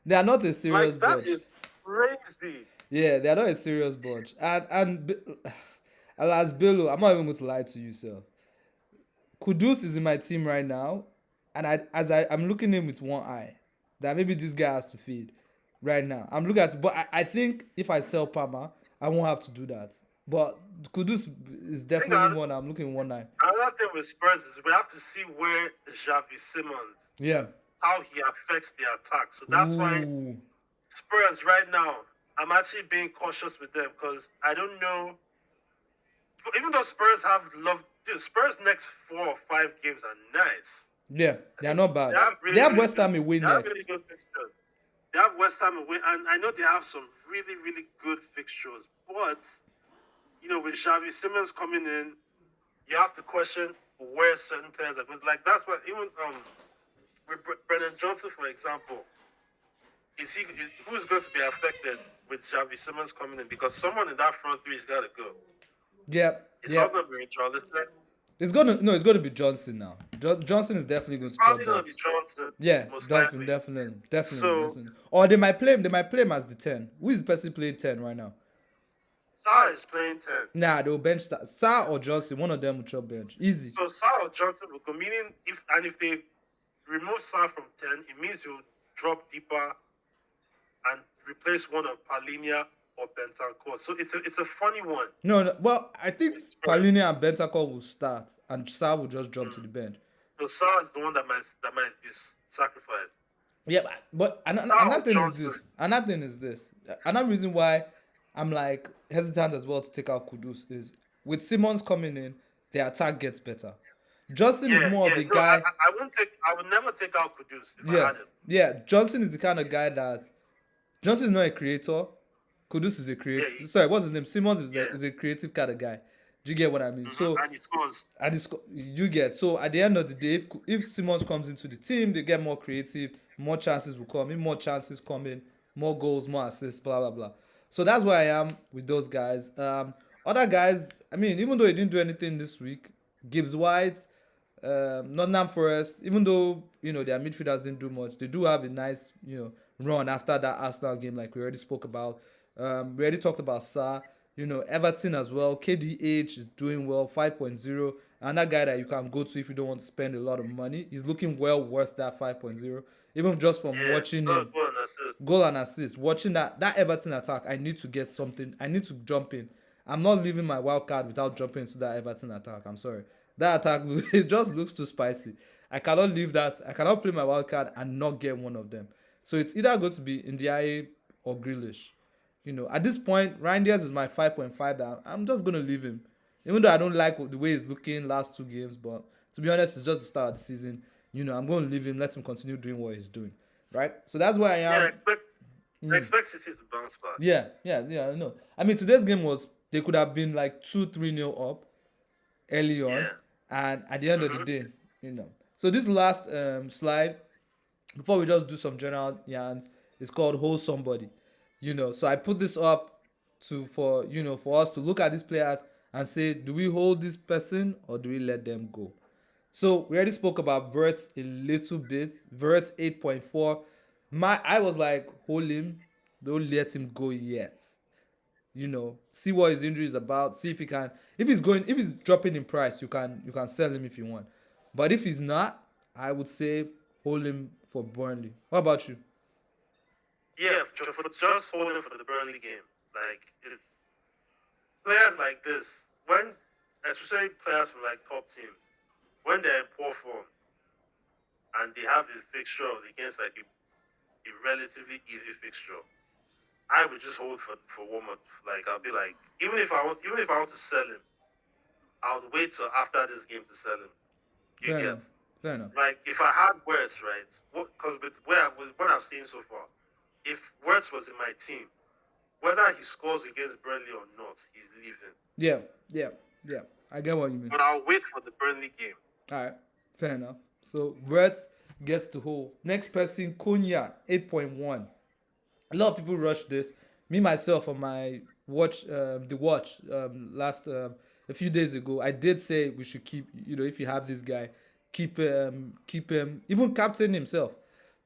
They are not a serious Like that bunch. is crazy. Yeah, they are not a serious bunch. And as Bello, I'm not even going to lie to you, sir. Kudus is in my team right now, and I'm looking at him with one eye. That maybe this guy has to feed right now. I'm looking at it, but I think if I sell Palmer, I won't have to do that. But Kudus is definitely one I'm looking one eye. Another thing with Spurs is we have to see where Xavi Simons, Yeah. how he affects the attack. So that's why Ooh. Spurs right now, I'm actually being cautious with them because I don't know. Even though Spurs have Spurs next 4 or 5 games are nice. Yeah, they are not bad. They They have really West Ham away They have next. really good fixtures. They have West Ham away, and I know they have some really, really good fixtures. But with Xavi Simons coming in, you have to question where certain players are going. Like that's what even with Brennan Johnson, for example, who's going to be affected with Xavi Simons coming in? Because someone in that front three has got to go. Yeah, It's yeah. not going to be Richarlison. It's gonna be Johnson now. Johnson is definitely going to Probably drop going back. to be Johnson. Yeah, Most definitely, likely. definitely. So- Johnson. Or they might play him as the 10. Who is the person playing 10 right now? Sa is playing 10. Nah, they'll bench Sa or Johnson. One of them will chop bench. Easy. So Sa or Johnson will go. Meaning, if they remove Sa from 10, it means he'll drop deeper and replace one of Palinia or Bentancur. So it's a funny one. No. Well, I think Palini and Bentancur will start, and Sa will just jump to the bench. So Sa is the one that might be sacrificed. Yeah, but another thing is this. Another reason why I'm like hesitant as well to take out Kudus is with Simons coming in, the attack gets better. Johnson is more of the guy. I would never take out Kudus if I had him. Yeah. Johnson is the kind of guy that Johnson is not a creator. Kudus is a creative. Sorry, what's his name? Simons is a creative kind of guy. Do you get what I mean? So And he scores. you get. So at the end of the day, if Simons comes into the team, they get more creative. More chances will come in. More chances come in. More goals, more assists. Blah blah blah. So that's where I am with those guys. Other guys, I mean, even though he didn't do anything this week, Gibbs White, Nottingham Forest, even though their midfielders didn't do much, they do have a nice run after that Arsenal game, like we already spoke about. We already talked about Sa. Everton as well. KDH is doing well, 5.0. And that guy that you can go to if you don't want to spend a lot of money. He's looking well worth that 5.0. Even just from watching him. Goal and assist. Watching that Everton attack, I need to get something. I need to jump in. I'm not leaving my wild card without jumping into that Everton attack. I'm sorry. That attack, it just looks too spicy. I cannot leave that. I cannot play my wild card and not get one of them. So it's either going to be Ndiaye or Grealish. At this point, Ryan Diaz is my 5.5. I'm just going to leave him. Even though I don't like the way he's looking last 2 games. But to be honest, it's just the start of the season. I'm going to leave him, let him continue doing what he's doing. Right? So that's where I am. I expect City to bounce back. Yeah, I know. I mean, today's game they could have been like 2-3-0 up early on. And at the end of the day, So this last slide, before we just do some general yarns, it's called hold somebody. So I put this up for us to look at these players and say, do we hold this person or do we let them go? So we already spoke about Verts a little bit. Verts 8.4. I was like, hold him, don't let him go yet. See what his injury is about. See if he's dropping in price, you can sell him if you want. But if he's not, I would say hold him for Burnley. What about you? Yeah, for just holding for the Burnley game. Like, it's players like this, especially players from like top teams, when they're in poor form and they have a fixture against like a relatively easy fixture, I would just hold for 1 month. Like, I'll be like, even if I want to sell him, I'll wait till after this game to sell him. You Fair get enough. Fair enough. like if I had Words, right? Because with what I've seen so far, if Words was in my team, whether he scores against Burnley or not, he's leaving. Yeah, yeah, yeah. I get what you mean. But I'll wait for the Burnley game. All right, fair enough. So Verts gets the hole. Next person, Konya, 8.1. A lot of people rush this. Me myself on my watch last a few days ago, I did say we should keep. If you have this guy, keep him, even captain himself.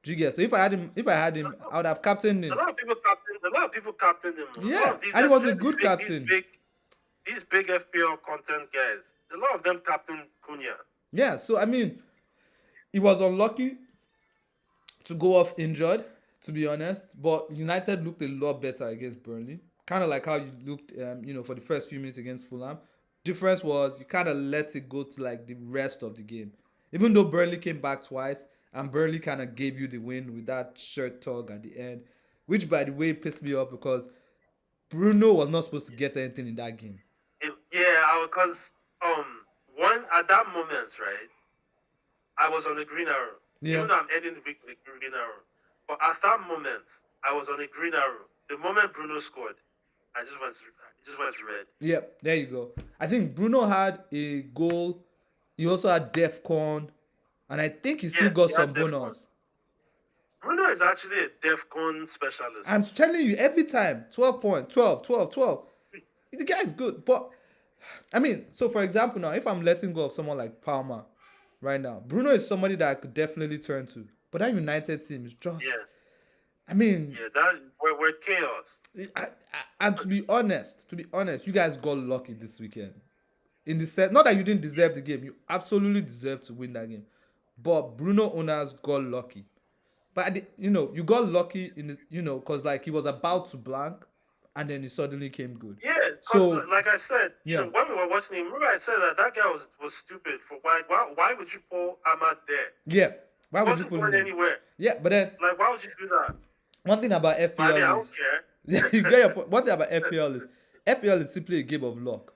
Do you get? So if I had him, I would have captained A him. lot of people captain him. A lot Yeah, of these, and he was a especially good captain. these big FPL content guys. A lot of them captain Cunha. Yeah, so I mean, he was unlucky to go off injured, to be honest. But United looked a lot better against Burnley. Kind of like how you looked, for the first few minutes against Fulham. Difference was you kind of let it go to like the rest of the game. Even though Burnley came back twice and Burnley kind of gave you the win with that shirt tug at the end, which by the way pissed me off because Bruno was not supposed to get anything in that game. Yeah, because one at that moment, right? I was on the green arrow. Yeah. Even though I'm ending the week with the green arrow, but at that moment, I was on a green arrow. The moment Bruno scored, it just went to red. Yeah, there you go. I think Bruno had a goal. He also had DEFCON, and I think he still Yes, got he some had DEFCON. bonus. Bruno is actually a DEFCON specialist. I'm telling you, every time 12 point, 12, 12, 12. The guy is good. But, I mean, so for example, now, if I'm letting go of someone like Palmer right now, Bruno is somebody that I could definitely turn to. But that United team is just, Yeah, I mean, yeah, that we're chaos. and to be honest, you guys got lucky this weekend. In the set, not that you didn't deserve the game, you absolutely deserve to win that game. But Bruno owners got lucky. But you got lucky in because like he was about to blank, and then he suddenly came good. Yeah, because So like I said, yeah, when we were watching him, remember I said that guy was stupid. For why would you pull Ahmad there? yeah. Why He would you wasn't put going him in? anywhere. Yeah, but then Like, why would you do that? one thing about I mean, I FPL don't is care. yeah, you get your point. One thing about FPL is simply a game of luck.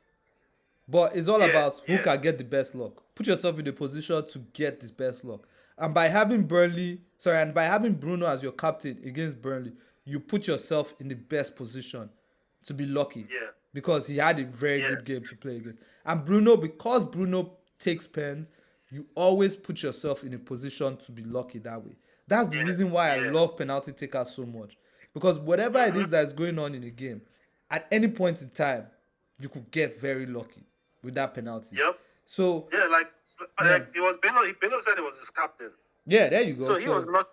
But it's all Yeah, about who yeah, can get the best luck. Put yourself in the position to get the best luck. And by having Bruno as your captain against Burnley, you put yourself in the best position to be lucky yeah, because he had a very yeah, good game to play against. And because Bruno takes pens, you always put yourself in a position to be lucky that way. That's the yeah, reason why I yeah. love penalty takers so much. Because whatever it is that is going on in a game, at any point in time, you could get very lucky with that penalty. Yep. So Yeah, like yeah, it was Beno. Beno said it was his captain, yeah, there you go. so he was So lucky.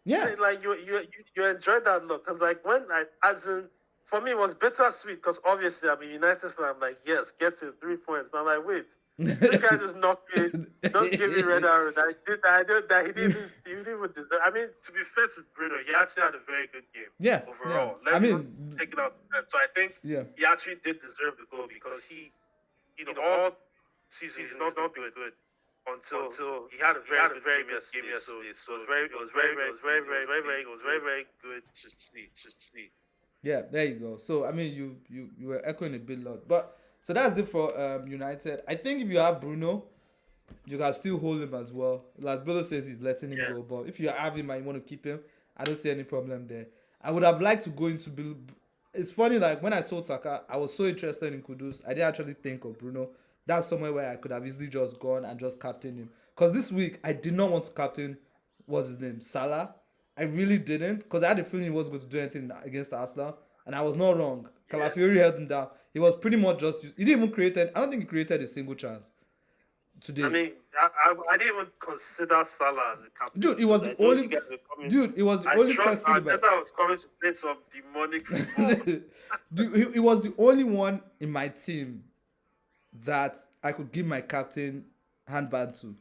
yeah, Yeah, like you enjoyed that look because like when as in for me it was bittersweet because obviously I'm a United fan. I'm like yes, get to 3 points. But I'm like wait, this guy just knocked me, just give me red arrow. That he didn't even deserve. I mean, to be fair to Bruno, he actually had a very good game yeah, yeah. overall. I Let's not mean, take it out. So I think yeah, he actually did deserve the goal because he, all season he's not been good until he had a very good game yesterday. So it was very good to see. yeah. There you go. So I mean, you were echoing a bit lot, but so that's it for United. I think if you have Bruno, you can still hold him as well. Las Bello says he's letting him Yeah, go, but if you have him and you want to keep him, I don't see any problem there. I would have liked to go into Bill. It's funny, like when I sold Saka, I was so interested in Kudus. I didn't actually think of Bruno. That's somewhere where I could have easily just gone and just captain him. Because this week, I did not want to captain what's his name, Salah. I really didn't because I had a feeling he wasn't going to do anything against Arsenal, and I was not wrong. Yeah. Calafiori held him down. He was pretty much just. He didn't even create. I don't think he created a single chance today. I mean, I didn't even consider Salah as a captain. Dude, it was the only. Dude, it was the I only trust person. Arteta was coming to play some demonic football. Dude, it was the only one in my team that I could give my captain handband to,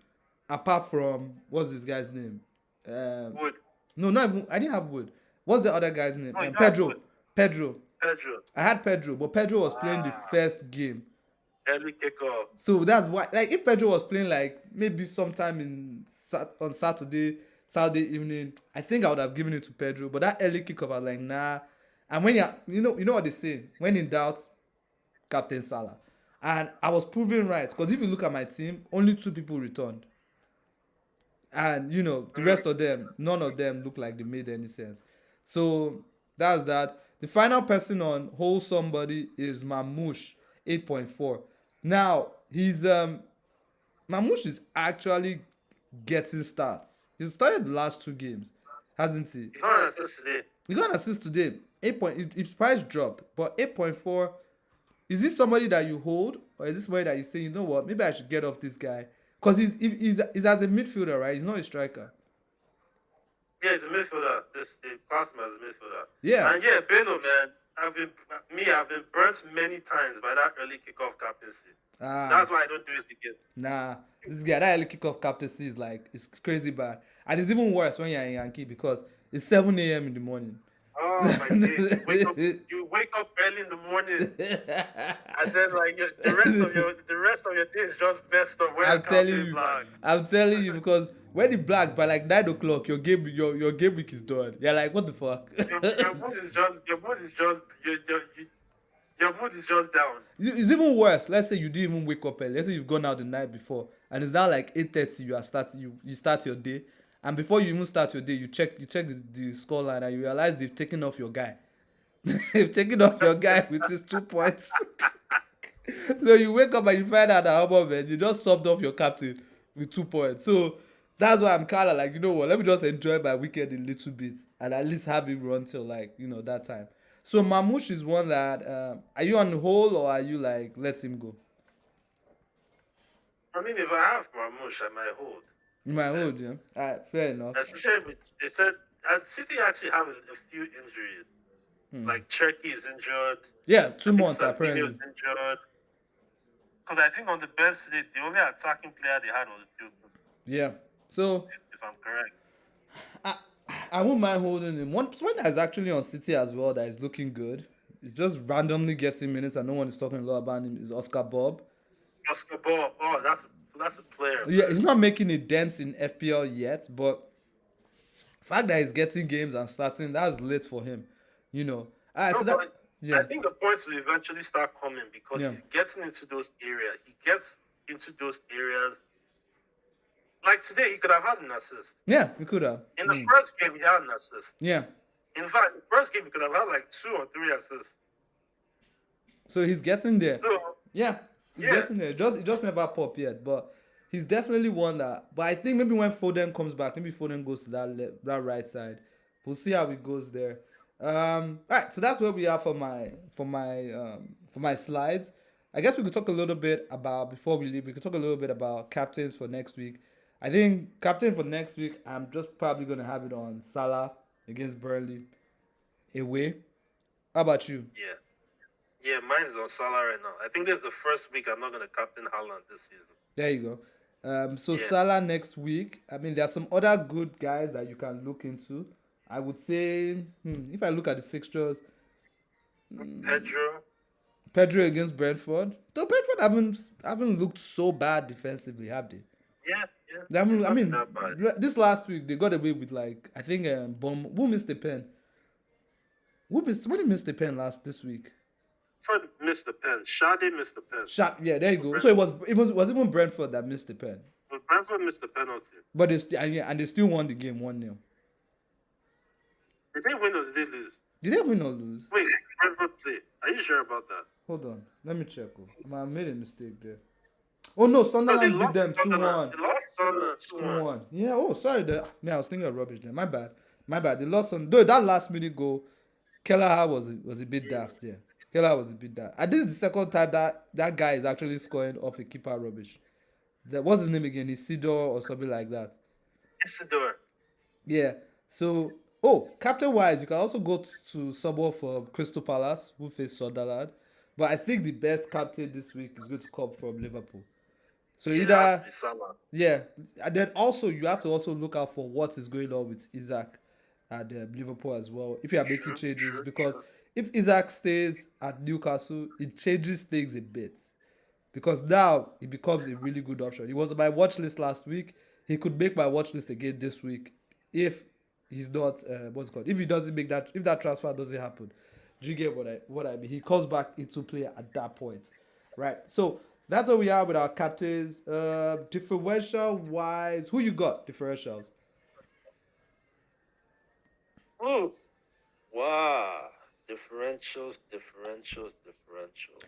apart from what's this guy's name? Wood. No, not even. I didn't have Wood. What's the other guy's name? No, you don't have Pedro. Wood. Pedro. Pedro. I had Pedro, but Pedro was playing the first game. Early kickoff. So that's why, like, if Pedro was playing like maybe sometime on Saturday evening, I think I would have given it to Pedro. But that early kickoff, I was like, nah. And when you know what they say, when in doubt, Captain Salah. And I was proven right because if you look at my team, only 2 people returned, and the rest of them, none of them look like they made any sense. So that's that. The final person on Hold Somebody is Mamouche 8.4. Now he's Mamouche is actually getting starts. He's started the last 2 games, hasn't he? He got an assist today. He got an assist today. 8 point. His price dropped, but 8.4. Is this somebody that you hold, or is this somebody that you say, you know what, maybe I should get off this guy? Because he's as a midfielder, right? He's not a striker. Yeah, he's a midfielder. They class him as a midfielder. Yeah. And yeah, Beno, man, I've been burnt many times by that early kickoff captaincy. That's why I don't do it again. Nah, this guy, that early kickoff captaincy is like, it's crazy bad. And it's even worse when you're in Yankee because it's 7 a.m. in the morning. Oh my days! You wake up early in the morning, and then like the rest of your day is just messed up. I'm telling you because when it blacks by like 9 o'clock, your game week is done. You're like, what the fuck? Your mood is just down. It's even worse. Let's say you didn't even wake up early. Let's say you've gone out the night before, and it's now like 8:30. You start your day. And before you even start your day, you check the scoreline and you realize they've taken off your guy. They've taken off your guy with his 2 points. So you wake up and you find out that, oh man, you just subbed off your captain with 2 points. So that's why I'm kind of like, you know what, let me just enjoy my weekend a little bit and at least have him run till like, that time. So Mamouche is one that, are you on the whole or are you like, let him go? I mean, if I have Mamouche, I might hold. You might hold, yeah. All right, fair enough. Especially they said City actually have a few injuries. Like Cherky is injured. Yeah, 2 months apparently. Is injured. Because I think on the bench today, the only attacking player they had was Diouf. Yeah. So if I'm correct. I won't mind holding him. One that's actually on City as well that is looking good. He just randomly gets in minutes and no one is talking a lot about him is Oscar Bob. Oscar Bob, that's a player. Yeah, he's not making a dent in FPL yet, but the fact that he's getting games and starting, that's lit for him. I think the points will eventually start coming because he's getting into those areas. He gets into those areas. Like today, he could have had an assist. Yeah, he could have. In the first game, he had an assist. Yeah. In fact, the first game, he could have had like 2 or 3 assists. So he's getting there. So, he's getting there. It just never popped yet, but he's definitely one that. But I think maybe when Foden comes back, maybe Foden goes to that right side. We'll see how it goes there. All right, so that's where we are for my slides. I guess we could talk a little bit about before we leave. We could talk a little bit about captains for next week. I think captain for next week, I'm just probably gonna have it on Salah against Burnley away. How about you? Yeah, mine is on Salah right now. I think this is the first week I'm not gonna captain Haaland this season. There you go. Salah next week. I mean, there are some other good guys that you can look into. I would say, if I look at the fixtures, Pedro against Brentford. Though Brentford haven't looked so bad defensively, have they? Yeah. This last week they got away with like I think who missed the pen? Somebody missed the pen this week. Fred missed the pen. Shade missed the pen. Yeah, there you go. So it was even Brentford that missed the pen. But Brentford missed the penalty. But they still won the game 1-0. Did they win or did they lose? Did they win or lose? Wait, Brentford play. Are you sure about that? Hold on. Let me check. I made a mistake there. Oh no, No, they Sunderland beat lost to them two Tottenham. one. They lost to Tottenham 2-1. 2-1. Yeah. Oh, sorry. Man, I was thinking of rubbish there. My bad. My bad. They lost some. Though that last minute goal, Kelleher was a bit daft there. Kelleher was a bit daft. And this is the second time that guy is actually scoring off a keeper rubbish. What's his name again? Isidore or something like that. Isidore. Yeah. So, oh, captain wise, you can also go to someone for Crystal Palace who face Sunderland. But I think the best captain this week is going to come from Liverpool. So Yeah, it has to either be Salah. yeah, and then also you have to also look out for what is going on with Isaac at Liverpool as well. If you are making True, changes, true, because true. if Isaac stays at Newcastle, it changes things a bit because now he becomes a really good option. He was on my watch list last week. He could make my watch list again this week if he's not what's it called. If he doesn't make that, if that transfer doesn't happen, do you get what I mean? He comes back into play at that point, right? So that's what we are with our captains. Differential wise, who you got differentials? Oh, wow. Differentials.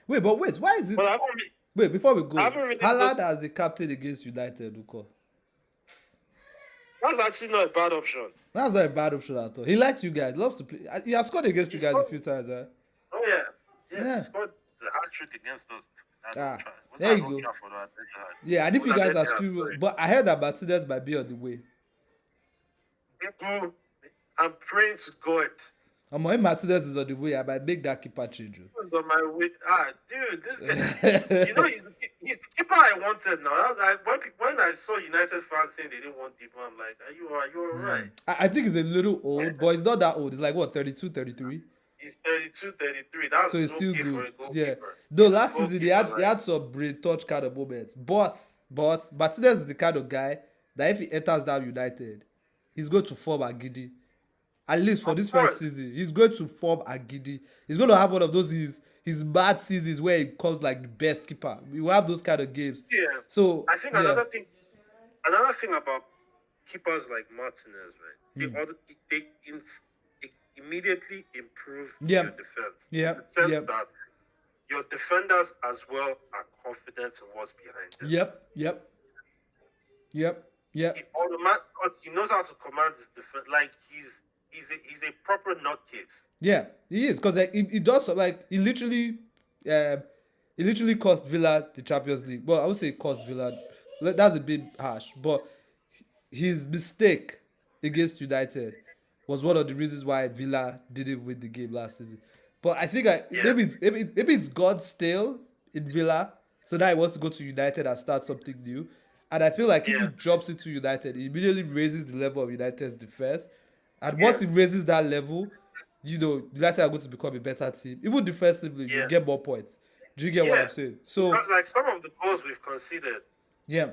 Wait, why is it? But I haven't, re- Wait, before we I go, haven't really Haaland looked. as the captain against United, Uko. That's actually not a bad option. That's not a bad option at all. He likes you guys, loves to play. He has scored against you He guys a scored. few times, right? Oh yeah, yeah. He Yeah. scored the hat trick against us. At Old Ah, Trafford. Was there that you an Old go. Trafford or at Etihad? Yeah, and It if was you at guys are Etihad. still, Sorry. but I heard that Martinez might be on the way. People, I'm praying to God. If Martinez is on the way, I might make that keeper change. Who's on my way? Dude, this guy. You know, he's the keeper I wanted now. That's like when I saw United fans saying they didn't want Deepa, I'm like, are you alright? I think he's a little old, but he's not that old. He's like what, 32, 33. He's 32, 33. So That's he's still okay for good. a Yeah. goalkeeper. Though He's a last season goalkeeper, he like, had some brain touch kind of moments. But Martinez is the kind of guy that if he enters that United, he's going to form Agidi. At least for of this first course. season, he's going to form Agidi. He's going to have one of those his bad seasons where he becomes like the best keeper. We will have those kind of games. Yeah. So I think yeah. another thing about keepers like Martinez, right? They immediately improve Yeah. your defense. Yeah. In the sense Yeah. that your defenders as well are confident in what's behind them. Yep. He knows how to command his defense. Like he's a proper nutcase. Yeah, he is because like, he does like he literally cost Villa the Champions League. Well, I would say it cost Villa. That's a bit harsh, but his mistake against United was one of the reasons why Villa didn't win the game last season. But I think Yeah. maybe it's God's stale in Villa, so now he wants to go to United and start something new. And I feel like if he Yeah. drops into United, he immediately raises the level of United's defense. And Yeah. once he raises that level, United are going to become a better team. Even defensively, you Yeah. get more points. Do you get what Yeah. I'm saying? So Because like some of the goals we've conceded, yeah,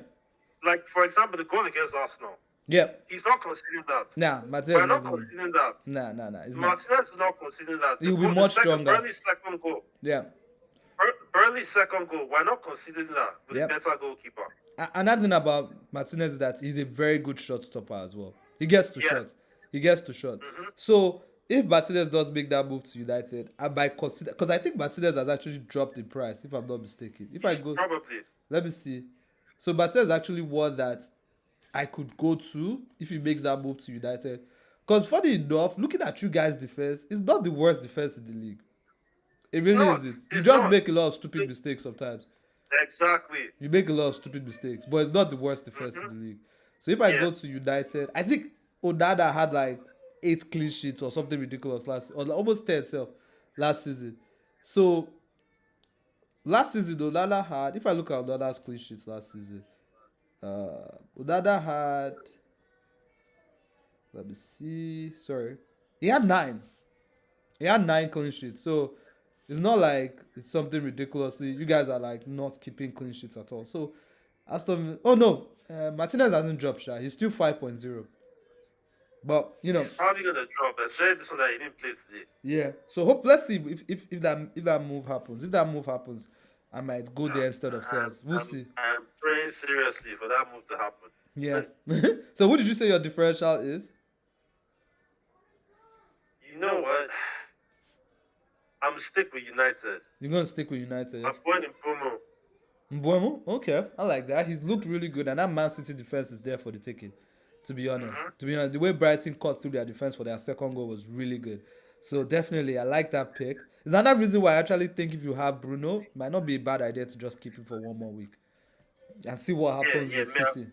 like for example the goal against Arsenal, yeah. he's not conceding that. Nah, Martinez We're is not not going. conceding that. Nah. It's not. Martinez is not conceding that. He'll be much stronger. Burnley's second goal. Yeah. Burnley's second goal. We're not conceding that with Yep. a better goalkeeper. Another thing about Martinez is that he's a very good shot stopper as well. He gets to Yeah. shot. He gets to shot. So if Martinez does make that move to United, I might consider, because I think Martinez has actually dropped in price, if I'm not mistaken. If I go, Probably. let me see. So Martinez actually one that I could go to if he makes that move to United. Because funny enough, looking at you guys' defense, it's not the worst defense in the league. It really not. isn't. You It's just not. make a lot of stupid mistakes sometimes. Exactly. You make a lot of stupid mistakes, but it's not the worst defense in the league. So if I Yeah. go to United, I think Onana had like 8 clean sheets or something ridiculous or almost 10 itself last season. So last season, Onana had, if I look at Onana's clean sheets last season, Onana had, let me see, sorry, he had 9. He had 9 clean sheets. So it's not like it's something ridiculously. You guys are like not keeping clean sheets at all. So Aston, oh no, Martinez hasn't dropped shot. He's still 5.0. But Probably gonna drop. Especially this one that he didn't play today. yeah. So let's see if that move happens. If that move happens, I might go there instead of sales. We'll see. I'm praying seriously for that move to happen. Yeah. So who did you say your differential is? You know what? I'm gonna stick with United. You're gonna stick with United. Yeah? I'm going in Bruno. Mbuemo, okay, I like that. He's looked really good, and that Man City defense is there for the taking. To be honest, the way Brighton cut through their defense for their second goal was really good. So definitely, I like that pick. It's another reason why I actually think if you have Bruno, it might not be a bad idea to just keep him for one more week and see what Yeah, happens yeah, with City.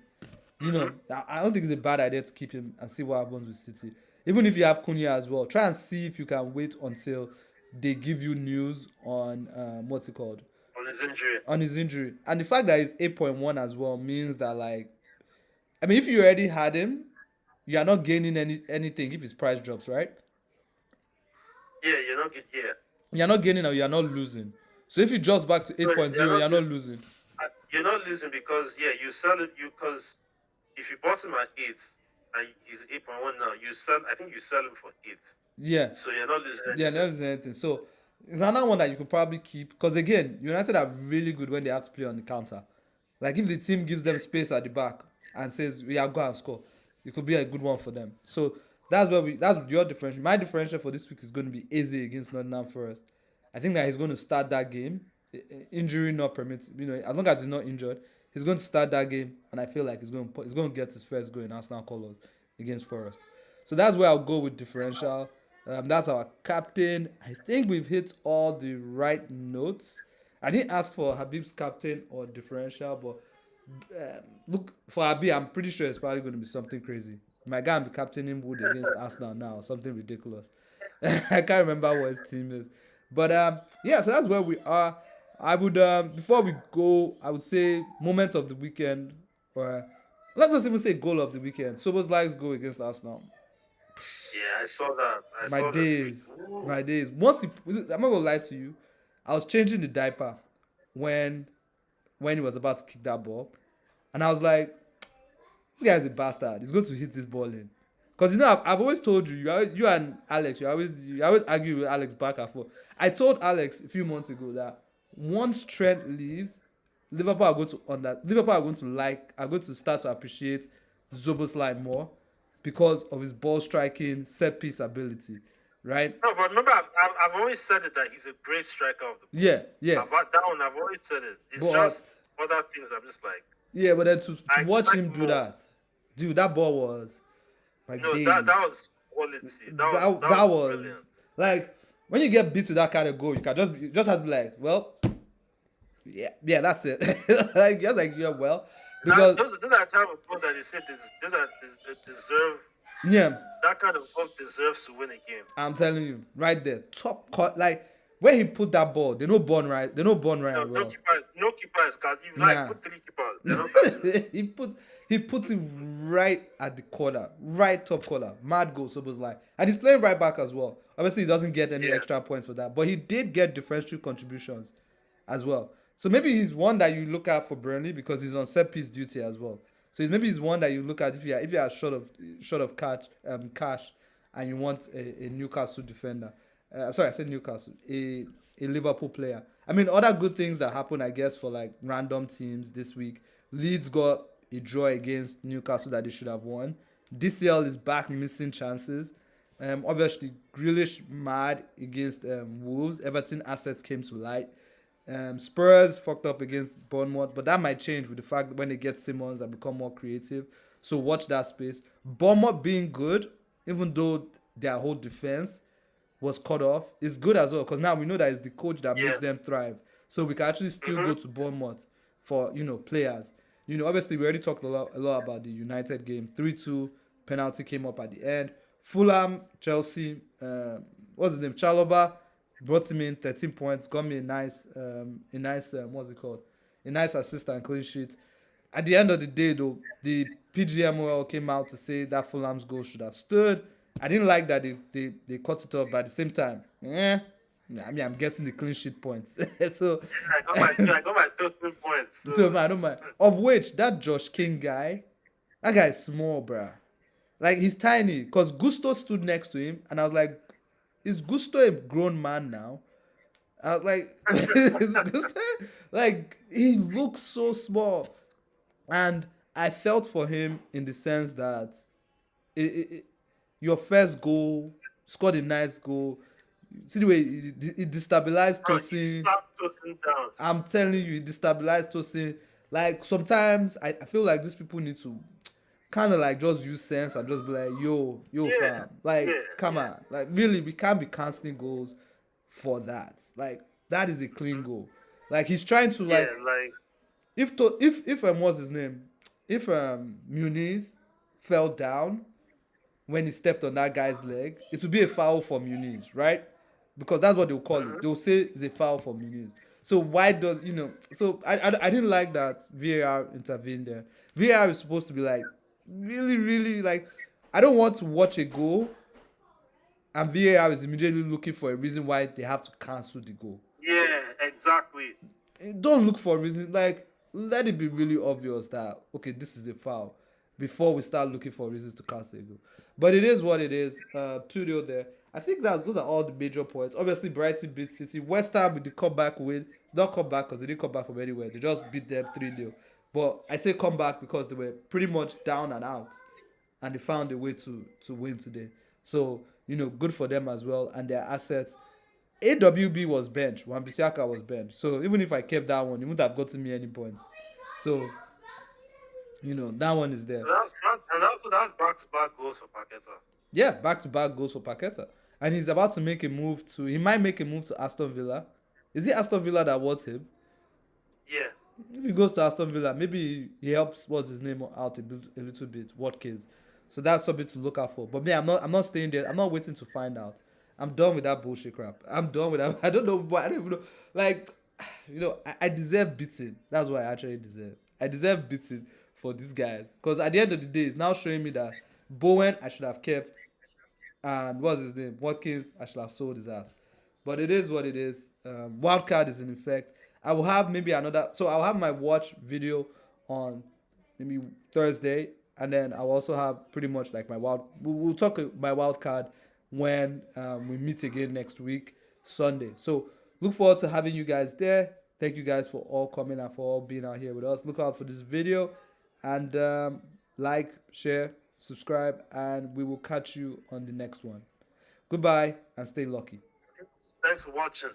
You mm-hmm. know, I don't think it's a bad idea to keep him and see what happens with City. Even if you have Cunha as well, try and see if you can wait until they give you news on what's it called, On his injury. on his injury. And the fact that he's 8.1 as well means that, like, I mean, if you already had him, you are not gaining anything if his price drops, right? Yeah, you're not good. Yeah, You're not gaining or you're not losing. So if he drops back to so 8.0, you're not you're not losing. losing. You're not losing because yeah, you sell it. You because if you bought him at 8 and he's 8.1 now, you sell. I think you sell him for 8. Yeah. So you're not losing Yeah, anything. not losing anything. So it's another one that you could probably keep because again, United are really good when they have to play on the counter. Like if the team gives them space at the back and says we are go and score, it could be a good one for them. So that's your differential. My differential for this week is going to be Eze against Nottingham Forest. I think that he's going to start that game. Injury not permit, as long as he's not injured, he's going to start that game, and I feel like he's going to get his first goal in Arsenal colours against Forest. So that's where I'll go with differential. That's our captain. I think we've hit all the right notes. I didn't ask for Habib's captain or differential, but look for Habib. I'm pretty sure it's probably going to be something crazy. My guy be captaining Wood against Arsenal now, something ridiculous. I can't remember what his team is, but yeah. So that's where we are. I would before we go, I would say moment of the weekend, or let's just even say goal of the weekend. Sobos likes go against Arsenal. Yeah, I saw that. I My saw the tweet. days, Ooh. my days. Once I'm not gonna lie to you, I was changing the diaper when when he was about to kick that ball, and I was like, this guy's a bastard. He's going to hit this ball in. Because I've always told you, you and Alex, you always argue with Alex back and forth. I told Alex a few months ago that once Trent leaves, Liverpool are going to start to appreciate Zoboslai more because of his ball striking, set piece ability, right? No, but remember, I've always said it that he's a great striker of the ball. Yeah, yeah. I've always said it. It's But just other things. I'm just like, yeah, but then to I watch expect him do more. that, dude, that ball was my No, that days. that was quality. that That that was brilliant. was like when you get beat with that kind of goal, you just have to be like, well, yeah, yeah, that's it. Like just like yeah, well, That because those are type of goals that they said they deserve. yeah, That kind of goal deserves to win a game. I'm telling you, right there, top cut, like where he put that ball, they know born No, right well. no keeper is catching. Even I Nah, put 3 keepers, they're not catching it. he puts it right at the corner, right top corner. Mad goal, so it was like, and he's playing right back as well. Obviously, he doesn't get any Yeah. extra points for that, but he did get defensive contributions as well. So maybe he's one that you look at for Burnley because he's on set piece duty as well. So maybe he's one that you look at if you are short of cash and you want a Newcastle defender. Sorry, I said Newcastle. A Liverpool player. I mean, other good things that happened, I guess, for like random teams this week. Leeds got a draw against Newcastle that they should have won. DCL is back missing chances. Obviously, Grealish mad against Wolves. Everton assets came to light. Spurs fucked up against Bournemouth, but that might change with the fact that when they get Simmons and become more creative. So watch that space. Bournemouth being good, even though their whole defense was cut off, is good as well because now we know that it's the coach that Yeah. makes them thrive. So we can actually still go to Bournemouth for players. Obviously we already talked a lot about the United game. 3-2 penalty came up at the end. Fulham, Chelsea, what's his name? Chalobah brought him in 13 points, got me a nice what's it called? A nice assist and clean sheet. At the end of the day, though, the PGMOL came out to say that Fulham's goal should have stood. I didn't like that they cut it off, but at the same time, I mean, I'm getting the clean sheet points. So, I got my 13 points. so man, I don't mind. Of which, that Josh King guy, that guy is small, bruh. Like, he's tiny. Because Gusto stood next to him, and I was like, is Gusto a grown man now? I was like, is Gusto? Like, he looks so small. And I felt for him in the sense that it, your first goal, scored a nice goal. see the way it destabilized Bro, he Tosin. slapped Tosin down. I'm telling you, it destabilized Tosin. Like sometimes I feel like these people need to kind of like just use sense and just be like, yo, Yeah, fam, like, yeah, come yeah, on, like, really, we can't be canceling goals for that. Like, that is a clean hmm goal. Like, he's trying to yeah. like, Like, if what's his name, if Muniz fell down when he stepped on that guy's leg, it would be a foul for Muniz, right? Because that's what they'll call it. hmm They'll say it's a foul for Muniz. So why does So I didn't like that VAR intervened there. VAR is supposed to be like really really like I don't want to watch a goal and VAR is immediately looking for a reason why they have to cancel the goal. yeah, exactly. Don't look for a reason. Like, let it be really obvious that okay, this is a foul before we start looking for reasons to cancel a goal. But it is what it is. 2-0 there. I think that those are all the major points. Obviously, Brighton beat City. West Ham with the comeback win. Not comeback because they didn't come back from anywhere. They just beat them 3-0. But I say comeback because they were pretty much down and out, and they found a way to win today. So good for them as well and their assets. AWB was benched. Wan-Bissaka was benched. So even if I kept that one, it wouldn't have gotten me any points. So that one is there. So and also that's back-to-back goals for Paqueta. Yeah, back to back goals for Paqueta, and he's about to make a move to. He might make a move to Aston Villa. Is it Aston Villa that wants him? Yeah, If he goes to Aston Villa, maybe he helps what's his name out a little bit. Watkins. So that's something to look out for. But me, I'm not staying there. I'm not waiting to find out. I'm done with that bullshit crap. I'm done with that. I don't know why. I don't even know. Like, I deserve beating. That's what I actually deserve. I deserve beating for these guys. Because at the end of the day, it's now showing me that Bowen I should have kept, and what's his name? Watkins, I should have sold his ass. But it is what it is. Wildcard is in effect. I will have maybe another. So I'll have my watch video on maybe Thursday, and then I'll also have pretty much like my wild. We'll talk my wild card when we meet again next week, Sunday. So look forward to having you guys there. Thank you guys for all coming and for all being out here with us. Look out for this video, and like, share, subscribe, and we will catch you on the next one. Goodbye and stay lucky. thanks for watching.